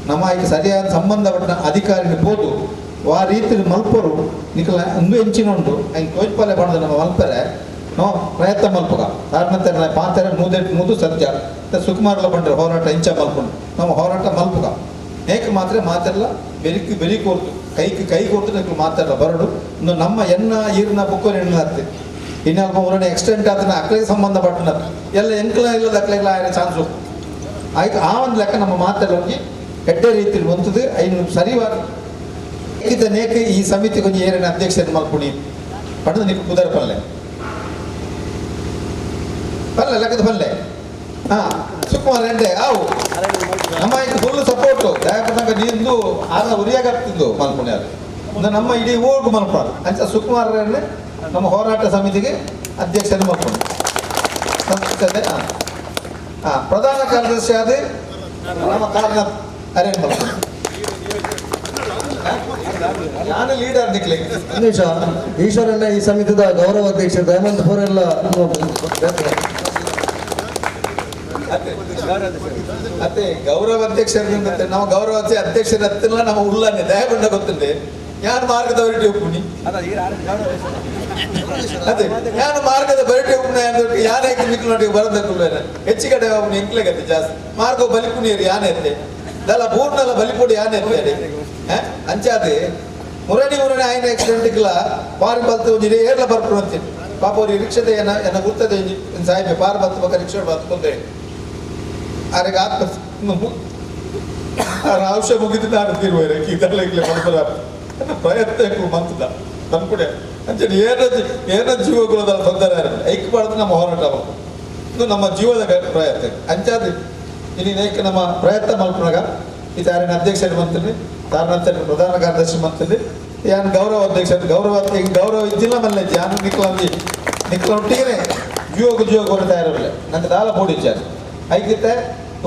ನಮ್ಮ ಈಗ ಸರಿಯಾದ ಸಂಬಂಧಪಟ್ಟ ಅಧಿಕಾರಿನ ಬೋದು ಆ ರೀತಿ ಮಲ್ಪರು ನಿಖಲ ಒಂದು ಹೆಂಚಿನುಂಟು ಹಂಗೆ ತೋಜ್ಪಾಲೆ ಮಾಡೋದು ನಮ್ಮ ಮಲ್ಪರೆ ನಾವು ಪ್ರಯತ್ನ ಮಲ್ಪಗ ತಾರನಾಥೇರ ಪಾತ್ರೆ ಮೂದು ಸತ್ಯ ಸುಕುಮಾರ್ಲ ಬಂದ್ರೆ ಹೋರಾಟ ಇಂಚ ಮಲ್ಪುಂಡು ನಾವು ಹೋರಾಟ ಮಲ್ಪಗ ನೇಕ ಮಾತ್ರ ಮಾತೆಲ್ಲ ಬೆರಿ ಕೋರ್ತು ಕೈ ಕೊಡ್ತು ನಿಕ್ಲು ಮಾತಾಡಲ್ಲ ಬರಡು ಇನ್ನು ನಮ್ಮ ಎನ್ನ ಈರಿನ ಬುಕ್ಕೋರು ಎಣ್ಣ ಹತ್ತಿ ಇನ್ನೊಬ್ಬ ಊರನ್ನ ಎಕ್ಸ್ಟೆಂಟ್ ಆತನ ಅಕ್ಳಿಗೆ ಸಂಬಂಧಪಟ್ಟನ ಎಲ್ಲ ಎಂಕ್ಲ ಇಲ್ಲದ ಅಕ್ಳಿಗೆಲ್ಲ ಆಯ್ತು ಚಾನ್ಸು ಆಯ್ತು ಆ ಒಂದು ಲೆಕ್ಕ ನಮ್ಮ ಮಾತೆಲ್ಲ ಹೋಗಿ ಎಡ್ಡೆ ರೀತಿಯಲ್ಲಿ ಹೊಂತದು ಐನು ಸರಿವಾದ ನೇಕ ಈ ಸಮಿತಿ ಕೊಂಚ ಏರಿನ ಅಧ್ಯಕ್ಷತೆ ಮಲ್ಪುಣಿ ಪಡೆದು ನಿಕ್ ಕುದರ ಪಲ್ಲೆ ಲೆಕ್ಕದ ಪಲ್ಲೆ ಸುಕುಮಾರ್ ಎಂಡೆ ಆವು ನಮ್ಮ ಫುಲ್ ಸಪೋರ್ಟು ದಯಪಟ್ಟಂಗ ನೀಂದು ಆಗ ಉರಿಯಾಗತ್ತಿದ್ದು ಮಲ್ಪುಣ್ಯ ಒಂದು ನಮ್ಮ ಇಡೀ ಊರಿಗೂ ಮಲ್ಪಡು ಅಂಚ ಸುಕುಮಾರರನ್ನೇ ನಮ್ಮ ಹೋರಾಟ ಸಮಿತಿಗೆ ಅಧ್ಯಕ್ಷರು ಮಲ್ಕೊಂಡು ಪ್ರಧಾನ ಕಾರ್ಯದರ್ಶಿ ಆದ ನಮ್ಮ ಕಾರಣ ಅರೇಂಜ್ ಮಾಡ್ಕೊಂಡು ನಾನು ಲೀಡರ್ ನಿಕ್ಲಿ ನಿಮಿಷ ಈಶ್ವರಣ್ಣ ಈ ಸಮಿತಿದ ಗೌರವ ಅಧ್ಯಕ್ಷ ದಯಾನಂದ ಪೂರೆಲ್ಲ ಅತ್ತೆ ಗೌರವ ಅಧ್ಯಕ್ಷರಿಂದ ನಾವು ಗೌರವ ಅಧ್ಯಕ್ಷರ ಹತ್ತಿಲ್ಲ ನಮ್ಮ ಉಳ್ಳನ್ನೇ ದಯಗೊಂಡ ಗೊತ್ತಂಡೆ ಯಾರು ಮಾರ್ಗದ ಬರಟಿ ಒಪ್ಪುನಿ ಅದೇ ಯಾರು ಮಾರ್ಗದ ಬರಟಿ ಒಪ್ಪುನ ಯಾನೇ ನಿಕ್ಲೊಟ್ಟಿಗೆ ಬರೋದಕ್ಕೆ ಹೆಚ್ಚು ಕಡೆ ಅವನು ಎಂಕ್ಲೆಗತ್ತೆ ಜಾಸ್ತಿ ಮಾರ್ಗ ಬಲಿಪುನಿಯರು ಯಾನೇ ಇರ್ತೆ ದಲ್ಲ ಪೂರ್ಣಲ್ಲ ಬಲಿಪುಡಿ ಯಾನೇ ಇರ್ತಾರೆ ಅಂಚಾದೆ ಮುರಣಿ ಆಯ್ನ ಆಕ್ಸಿಡೆಂಟ್ಗೆಲ್ಲ ಪಾರಿ ಬಲ್ತು ಒಂಜಿಡೆ ಏರ್ಲ ಬರ್ಕೊಂಡು ಅಂತೀನಿ ಪಾಪ ಅವ್ರಿಗೆ ರಿಕ್ಷದೆ ಏನ ಗುರ್ತದೆ ಸಾಯಿಬೆ ಪಾರು ಬತ್ತು ಬಕ್ಕ ರಿಕ್ಷಾ ಬರ್ತಂದೆ ಅವ್ರಿಗೆ ಔಷಧ ಮುಗಿದು ನಾನು ತಿರುವೇರೆ ಇದೆಲ್ಲ ಈಗಲೇ ಮಾಡ್ತಾರ ಪ್ರಯತ್ನ ಮಂತದ ತಂದ್ಕೊಡೆ ಅಂಚೆ ಏನ ಜೀವಗಳದಲ್ಲ ತೊಂದರೆ ಐಕ್ ಮಾಡಿದ್ರೆ ನಮ್ಮ ಹೋರಾಟ ಇದು ನಮ್ಮ ಜೀವದ ಪ್ರಯತ್ನ ಅಂಚಾದ ಇಲ್ಲಿ ನೇಕ ನಮ್ಮ ಪ್ರಯತ್ನ ಮಲ್ಪನಾಗ ಈ ತಾರಿನ ಅಧ್ಯಕ್ಷರು ಮಂತ್ರಿ ತಾರನಂತರ ಪ್ರಧಾನ ಕಾರ್ಯದರ್ಶಿ ಮಂತ್ರಿ ಯಾನು ಗೌರವ ಅಧ್ಯಕ್ಷ ಗೌರವ ಇದ್ದಿಲ್ಲ ಮಲ್ಲ ಯಾನು ನಿಕ್ಲೊಟ್ಟಿಗೆ ಜೀವ ಕೊಡ್ತಾ ಇರೋಲ್ಲ ನಂಗೆ ದಾಲ ಪೋಡಿಚ್ಚಾರು ಐಕಿತ್ತೆ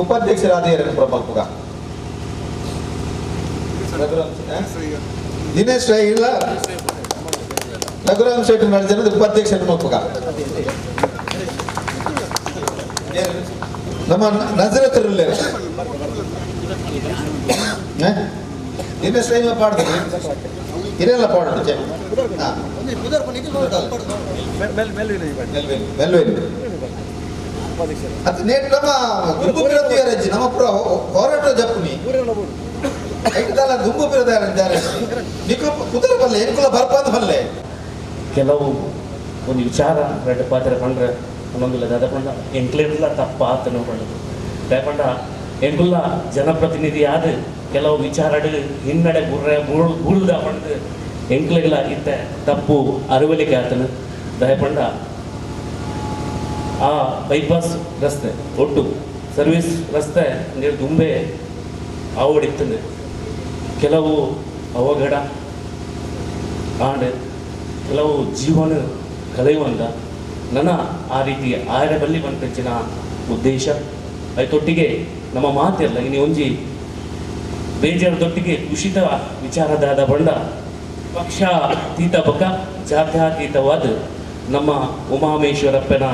ಉಪಾಧ್ಯಕ್ಷರಾದ ಪ್ರಮುಖ ದಿನೇಶ್ ರೈ ಇಲ್ಲ ರಘುರಾಮ್ ಶೆಟ್ಟಿ ನಡೆದ ಉಪಾಧ್ಯಕ್ಷರ ಪ್ರಮುಖ ನಮ್ಮ ನಜರತರಲ್ಲೇ ದಿನೇಶ್ ರೈ ಪಾಡ್ತೀನಿ ಇದೆಲ್ಲ ಪಾಡ್ತೀನಿ ಅದು ನೇಟ್ ನಮ್ಮ ಗುಂಪು ಬಿರೋದಿಯಾರಜ್ಜಿ ನಮ್ಮ ಪುರ ಹೋರಾಟ ಜಪ್ಪುನಿ ಐಟದಲ್ಲ ಗುಂಪು ಬಿರೋದಾರ ನಿಕ್ಲು ಕುದುರೆ ಬಲ್ಲೆ ಎಂಕುಲ ಬರ್ಪಾದ ಬಲ್ಲೆ ಕೆಲವು ಒಂದು ವಿಚಾರ ರೆಡ್ ಪಾತ್ರ ಕಂಡ್ರೆ ಒಂದೊಂದಿಲ್ಲ ಅದಕೊಂಡ ಎಂಕ್ಲೆಲ್ಲ ತಪ್ಪ ಆತ ನೋಡ್ಕೊಳ್ಳೋದು ಯಾಕಂಡ ಎಂಕುಲ್ಲ ಜನಪ್ರತಿನಿಧಿ ಆದ ಕೆಲವು ವಿಚಾರಗಳು ಹಿನ್ನಡೆ ಬುಳ್ದ ಪಂಡು ಎಂಕ್ಲೆಲ್ಲ ಇತ್ತ ತಪ್ಪು ಅರಿವಲಿಕೆ ಆತನು ದಯಪಂಡ ಆ ಬೈಪಾಸ್ ರಸ್ತೆ ಒಟ್ಟು ಸರ್ವಿಸ್ ರಸ್ತೆ ನೀರು ತುಂಬೆ ಆವಡಿತ್ತದೆ ಕೆಲವು ಅವಘಡ ಆಂಡ್ ಕೆಲವು ಜೀವನ ಕಳೆಯುವಂತ ನನ್ನ ಆ ರೀತಿಯ ಆಯರ ಬಲ್ಲಿ ಬಂದಿನ ಉದ್ದೇಶ ಅದೊಟ್ಟಿಗೆ ನಮ್ಮ ಮಾತೆಲ್ಲ ಇನ್ನು ಒಂಜಿ ಬೇಜಾರದೊಟ್ಟಿಗೆ ಕುಶಿತ ವಿಚಾರದಾದ ಬಂಡ ಪಕ್ಷಾತೀತ ಬಕ ಜಾತ್ಯಾತೀತವಾದ ನಮ್ಮ ಉಮಾಮೇಶ್ವರಪ್ಪನ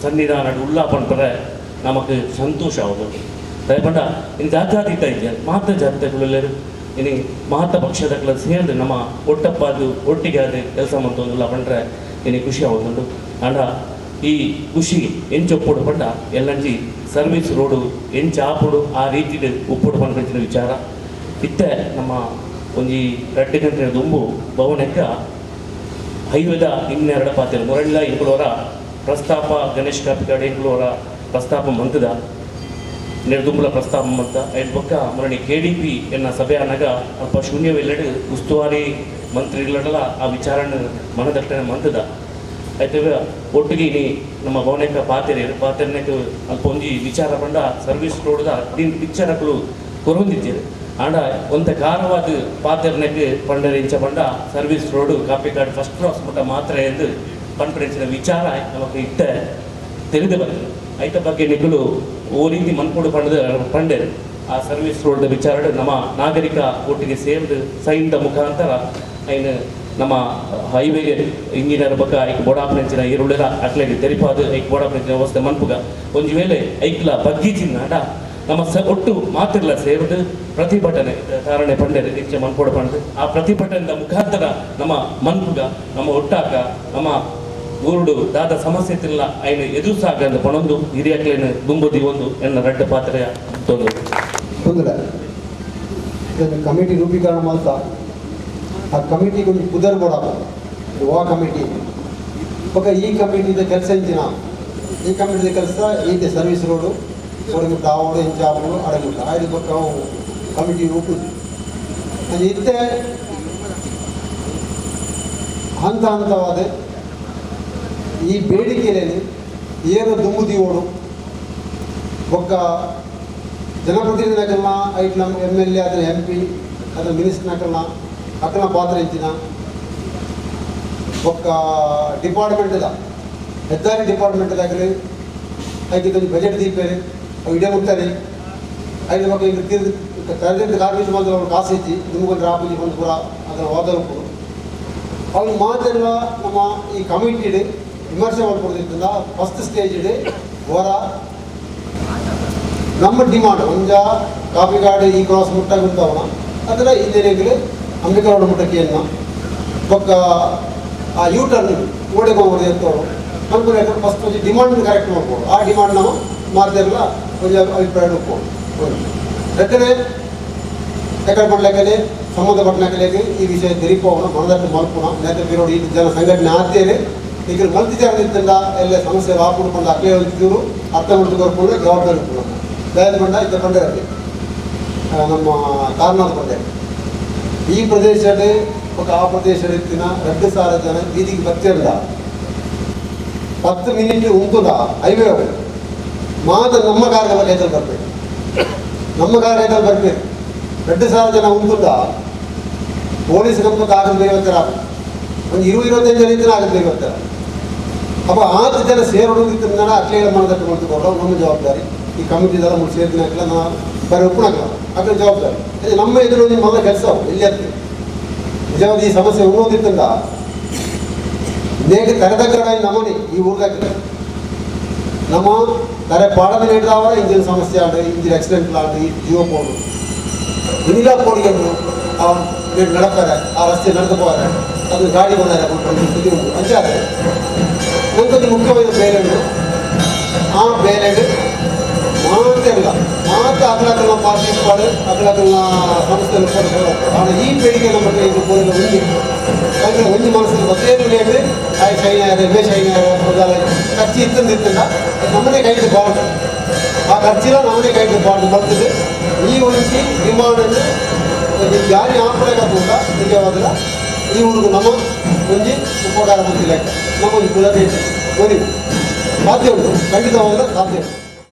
ಸನ್ನಿಧಾನ ಉಲ್ಲಾ ಪಂಪರೆ ನಮಗೆ ಸಂತೋಷ ಆಗೋದು ದಯಪಂಡ ಇನ್ನು ಜಾತ್ಯಾತೀತ ಇದೆಯಾ ಮಾತ ಜಾತ್ಯಗಳೆಲ್ಲರೂ ಇನ್ನು ಮಾತ ಪಕ್ಷದಗಳ ಸೇರಿದು ನಮ್ಮ ಒಟ್ಟಪ್ಪದು ಒಟ್ಟಿಗೆ ಅದು ಕೆಲಸ ಮಾಡ್ತೋದಿಲ್ಲ ಪಂಡ್ರೆ ಇನ್ನು ಖುಷಿ ಆಗೋದುಂಟು ಅಂಡ ಈ ಖುಷಿ ಎಂಚೊಪ್ಪುಡು ಪಂಡ ಎಲ್ಲಂಜಿ ಸರ್ವಿಸ್ ರೋಡು ಎಂಚಾಪುಡು ಆ ರೀತಿ ಉಪ್ಪುಡು ಪಂಡಿನ ವಿಚಾರ ಇತ್ತೆ ನಮ್ಮ ಒಂಜಿ 2 ಗಂಟೆ ದುಂಬು ಭವನಕ್ಕ ಹೈವೇದ ಇನ್ನೆರಡು ಪಾತ್ರ ಮುರಳಿಲ ಇಂಕುಳವರ ಪ್ರಸ್ತಾಪ ಗಣೇಶ್ ಕಾಪಿಕಾಡು ಇಂಕುಳವರ ಪ್ರಸ್ತಾಪ ಮಂತದ ನಿರ್ದುಂಬುಲ ಪ್ರಸ್ತಾಪ ಮಂತ ಐದು ಪಕ್ಕ ಮುರಣಿ KDP ಎನ್ನ ಸಭೆ ಅನ್ನಾಗ ಅಲ್ಪ ಶೂನ್ಯವೆಲ್ಲಡು ಉಸ್ತುವಾರಿ ಮಂತ್ರಿಗಳಲ್ಲ ಆ ವಿಚಾರನ ಮನದಟ್ಟನೆ ಮಂತದ ಆಯ್ತು ಒಟ್ಟಿಗೆ ನೀ ನಮ್ಮ ಭವನಕ್ಕ ಪಾತ್ರೆನಕ್ಕೆ ಅಲ್ಪ ಒಂಜಿ ವಿಚಾರ ಬಂಡ ಸರ್ವಿಸ್ ರೋಡ್ದ ದಿನ ಪಿಕ್ಚರ್ಗಳು ಕೊರೊಂದಿದ್ದೇವೆ ಆಂಡ ಒಂದ ಕಾರವಾದ ಪಾತ್ರೆನಕ್ಕೆ ಪಂಡರೆ ಇಂಚ ಬಂಡ service road Kapikad first cross ಮಟ್ಟ ಮಾತ್ರ ಎಂದು ಪಂಪಡಿಸಿದ ವಿಚಾರ ನಮಗೆ ಇಟ್ಟ ತಿಳಿದು ಬಂತು ಐತ ಬಗ್ಗೆ ನಿಗಳು ಓ ರೀತಿ ಮನ್ಕೊಡು ಪಂಡೆ ಆ ಸರ್ವಿಸ್ ರೋಡ್ ವಿಚಾರ ನಮ್ಮ ನಾಗರಿಕ ಒಟ್ಟಿಗೆ ಸೇರಿದು ಸೈನ್ದ ಮುಖಾಂತರ ಐನು ನಮ್ಮ ಹೈವೇಗೆ ಇಂಜಿನಿಯರ್ ಬಗ್ಗೆ ಐಕ್ ಬೋಡಾಪನೆಂಚಿನ ಈರುಳ್ಳಿರ ಅಟ್ಲೆಗೆ ತೆರಿಪಾದು ಐಕ್ ಬೋಡಾಪನೆಂಚಿನ ವ್ಯವಸ್ಥೆ ಮನ್ಪುಗ ಒಂದು ವೇಳೆ ಐಕ್ಲ ಬಗ್ಗಿಚಿನ ಅಡ ನಮ್ಮ ಒಟ್ಟು ಮಾತಿರ್ಲ ಸೇರಿದು ಪ್ರತಿಭಟನೆ ಕಾರಣ ಪಂಡೆರು ಹೆಚ್ಚು ಮನ್ಪೋಡ ಪಂಡು ಆ ಪ್ರತಿಭಟನೆಯ ಮುಖಾಂತರ ನಮ್ಮ ಮನ್ಪುಗ ನಮ್ಮ ಒಟ್ಟಾಕ ನಮ್ಮ ಊರುಡು ದಾದ ಸಮಸ್ಯೆ ತಿಲ್ಲ ಐನು ಎದುರು ಸಾಗಂದು ಪಣೊಂದು ಹಿರಿಯಕ್ಲೇನು ದುಂಬುದಿ ಒಂದು ಎನ್ನ ರೆಡ್ಡ ಪಾತ್ರೆಯ ತೊಂದರೆ ಇದನ್ನು ಕಮಿಟಿ ರೂಪೀಕರಣ ಮಾಡ್ತಾ ಆ ಕಮಿಟಿಗೆ ಒಂದು ಕುದರ್ ಬೋಡ ವಾ ಕಮಿಟಿ ಇವಾಗ ಈ ಕಮಿಟಿದ ಕೆಲಸ ಇಂಚಿನ ಈ ಕಮಿಟಿದ ಕೆಲಸ ಈತೆ ಸರ್ವಿಸ್ ರೋಡು ಒಡಗುಟ್ಟ ಆವಡು ಇಂಚಾಪುಡು ಅಡಗುಟ್ಟ ಐದು ಪಕ್ಕ ಕಮಿಟಿ ರೂಪುದು ಅದು ಇತ್ತೆ ಹಂತ ಹಂತವಾದ ಈ ಬೇಡಿಕೆಯಲ್ಲಿ ಏನು ದುಂಬುದಿ ಓಡು ಒಕ್ಕ ಜನಪ್ರತಿನಿಧಿಗಳನ್ನ ಐಟ್ ನಮ್ಮ MLA ಅದರ MP ಅದರ ಮಿನಿಸ್ಟರ್ನಕಲ್ನ ಅಕ್ಕನ ಪಾತ್ರ ಇಚ್ಚಿನ ಒಕ್ಕ ಡಿಪಾರ್ಟ್ಮೆಂಟ್ದ ಹೆದ್ದಾರಿ ಡಿಪಾರ್ಟ್ಮೆಂಟ್ದಾಗಲಿ ಐದು ಬಜೆಟ್ ದೀಪೇರಿ ಅವು ಇಡೇ ಮುಟ್ಟಾರಿ ಐದು ಬಗ್ಗೆ ಈಗ ತರಬೇತಿ ಕಾರ್ಮಿಕ ಮಾತ್ರ ಅವ್ರು ಕಾಸು ಇಚ್ಚಿ ನಿಮಗೊಂದು ರಾಪುಜಿ ಬಂದು ಪೂರ ಅದರ ವಾದರು ಅವ್ರು ಮಾತೆಲ್ಲ ನಮ್ಮ ಈ ಕಮಿಟಿಡ್ ವಿಮರ್ಶೆ ಮಾಡ್ಕೊಡ್ತಿದ್ದ ಫಸ್ಟ್ ಸ್ಟೇಜ್ ಹೊರ ನಮ್ಮ ಡಿಮಾಂಡ್ ಒಂಜ ಕಾಪಿಗಾಡು ಈ ಕ್ರಾಸ್ ಮುಟ್ಟಾಗುಂಟವನ ಅದರ ಇಂಜಿನಿಯರಿಂಗ್ಲಿ ಅಂಬಿಕಾರೋಡ ಮುಟ್ಟಕ್ಕಿಯನ್ನ ಒಕ್ಕ ಆ ಯೂ ಟರ್ನ್ ಓಡಿಕೊಂಡು ಎತ್ತೋರು ನಮ್ಗೆ ಫಸ್ಟ್ ಒಂದು ಡಿಮಾಂಡ್ ಕರೆಕ್ಟ್ ಮಾಡ್ಬೋದು ಆ ಡಿಮಾಂಡ್ ನಾವು ಮಾತೆಲ್ಲ ಒಂದು ಅಭಿಪ್ರಾಯ ನೋಡ್ಬೋದು ಯಾಕಂದರೆ ಯಾಕಂದ್ರೆ ಮಾಡ್ಲಿಕ್ಕೆ ಸಂಬಂಧಪಟ್ಟನಾಗಲಿಕ್ಕೆ ಈ ವಿಷಯ ತೆರಿಪೋಣ ಮನದಟ್ಟು ಮಲ್ಪೋಣ ನೇತ್ರ ಬಿರೋಡು ಈ ಜನ ಸಂಘಟನೆ ಆದ್ಯೇನೆ ಈಗ ಮಲ್ತಿಚಾರದಿಂದ ಎಲ್ಲ ಸಮಸ್ಯೆ ಹಾಕೊಂಡು ಅಕ್ಕೇ ಹೊಂದಿದ್ರು ಅರ್ಥ ಮಾಡ್ತು ಬರ್ಕೊಂಡು ಜವಾಬ್ದಾರಿ ಇಟ್ಕೊಂಡು ದಯದ ಬಂಡ ಇದ್ದ ಬಂಡೆ ಇರಲಿ ನಮ್ಮ ಕಾರ್ನಾದ ಬಂಡೆ ಈ ಪ್ರದೇಶದ ಆ ಪ್ರದೇಶದ ಇತ್ತಿನ 2,000 ಜನ ಬೀದಿಗೆ ಬರ್ತಿರಲ್ಲ 10 ಮಿನಿಟ್ ಉಂಟುದ ಹೈವೇ ಮಾತ್ರ ನಮ್ಮ ಕಾರ್ಗಳ ಕೈದಲ್ಲಿ ಬರಬೇಕು ನಮ್ಮ ಕಾರ್ ಕೈದಲ್ಲಿ ಬರಬೇಕು 2,000 ಜನ ಉಂಟುದ ಪೊಲೀಸ್ ನಮ್ಗೆ ಆಗದು ಇವತ್ತರ ಒಂದು 20-25 ಜನ ಇದ್ರೆ ಆಗುತ್ತೆ ಇವತ್ತರ ಅಪ್ಪ 10 ಜನ ಸೇರೋದಿದ್ದ ಅಕ್ಲೇಳ ಮನದಟ್ಟು ಮಾಡ್ಕೊಂಡು ನಮ್ಮ ಜವಾಬ್ದಾರಿ ಈ ಕಮಿಟಿದೆಲ್ಲ ಮುಟ್ಟು ಸೇರ್ತಿನಾಗಲ್ಲ ನಾವು ಬರೀ ಒಪ್ಪಣಾಗಲ್ಲ ಅದ್ರ ಜವಾಬ್ದಾರಿ ಅದೇ ನಮ್ಮ ಎದುರು ನಿಮ್ಮೆಲ್ಲ ಕೆಲಸ ಎಲ್ಲಿ ಆಗ್ತದೆ ನಿಜವಾದ ಈ ಸಮಸ್ಯೆ ಉಣ್ಣೋದಿತ್ತಂದ ನೇಗ ತರದಗ್ಗಡ ನಮ್ಮನೆ ಈ ಊರ್ದಾಗ ನಮ್ಮ ತರೆ ಪಾಡದ ನೀಡಿದವ ಇಂಜಿನ್ ಸಮಸ್ಯೆ ಆಡು ಇಂಜಿನ್ ಆಕ್ಸಿಡೆಂಟ್ ಆಡು ಈ ಜೀವ ಪೋಡು ಇನಿಲ್ಲ ಪೋಡಿಯನ್ನು ನಡಪಾರೆ ಆ ರಸ್ತೆ ನಡೆದು ಹೋಗಾರೆ ಅದು ಗಾಡಿ ಬಂದಾರೆ ಸ್ಥಿತಿ ಉಂಟು ಅಂಚಾದ್ರೆ ನಮ್ಗೊಂದು ಮುಖ್ಯವಾದ ಬೇಲೆಂಡು ಆ ಬೇಲೆಂಡು ಮಾತೆಲ್ಲ ಮಾತು ಅಗ್ಲಕಲ್ನ ಪಾರ್ಟಿ ಪಾಡು ಅಗ್ಲಕಲ್ನ ಸಂಸ್ಥೆಗಳು ಕೊಡಬೇಕು ಆದರೆ ಈ ಬೇಡಿಕೆ ನಮ್ಮ ಇದು ಕೋರಿದ ಒಂದು ಅಂದರೆ ಒಂದು ಮನಸ್ಸಲ್ಲಿ ಮತ್ತೇನು ಹೇಳಿ ಆಯ್ ಶೈನ್ಯಾರೆ ಮೇ ಶೈನ್ಯಾರೆ ಖರ್ಚು ಇತ್ತಂದಿತ್ತಂದ ನಮ್ಮನೆ ಕೈಗೆ ಬಾಂಡ್ ಆ ಖರ್ಚಿಲ್ಲ ನಮ್ಮನೆ ಕೈಗೆ ಬಾಂಡ್ ಬರ್ತದೆ ಈ ಒಂದು ಡಿಮಾಂಡನ್ನು ಜಾರಿ ಹಾಕಬೇಕಾಗುತ್ತ ನಿಜವಾದ ಈ ಊರಿಗೂ ನಮ್ಮ ಮುಂಜಿ ಉಪಕಾರ ಬಂದಿಲ್ಲ ನಮ್ಮ ಒಂದು ಕುಲದ ಸಾಧ್ಯ ಉಂಟು ಖಂಡಿತವಾಗಲು ಸಾಧ್ಯ ಉಂಟು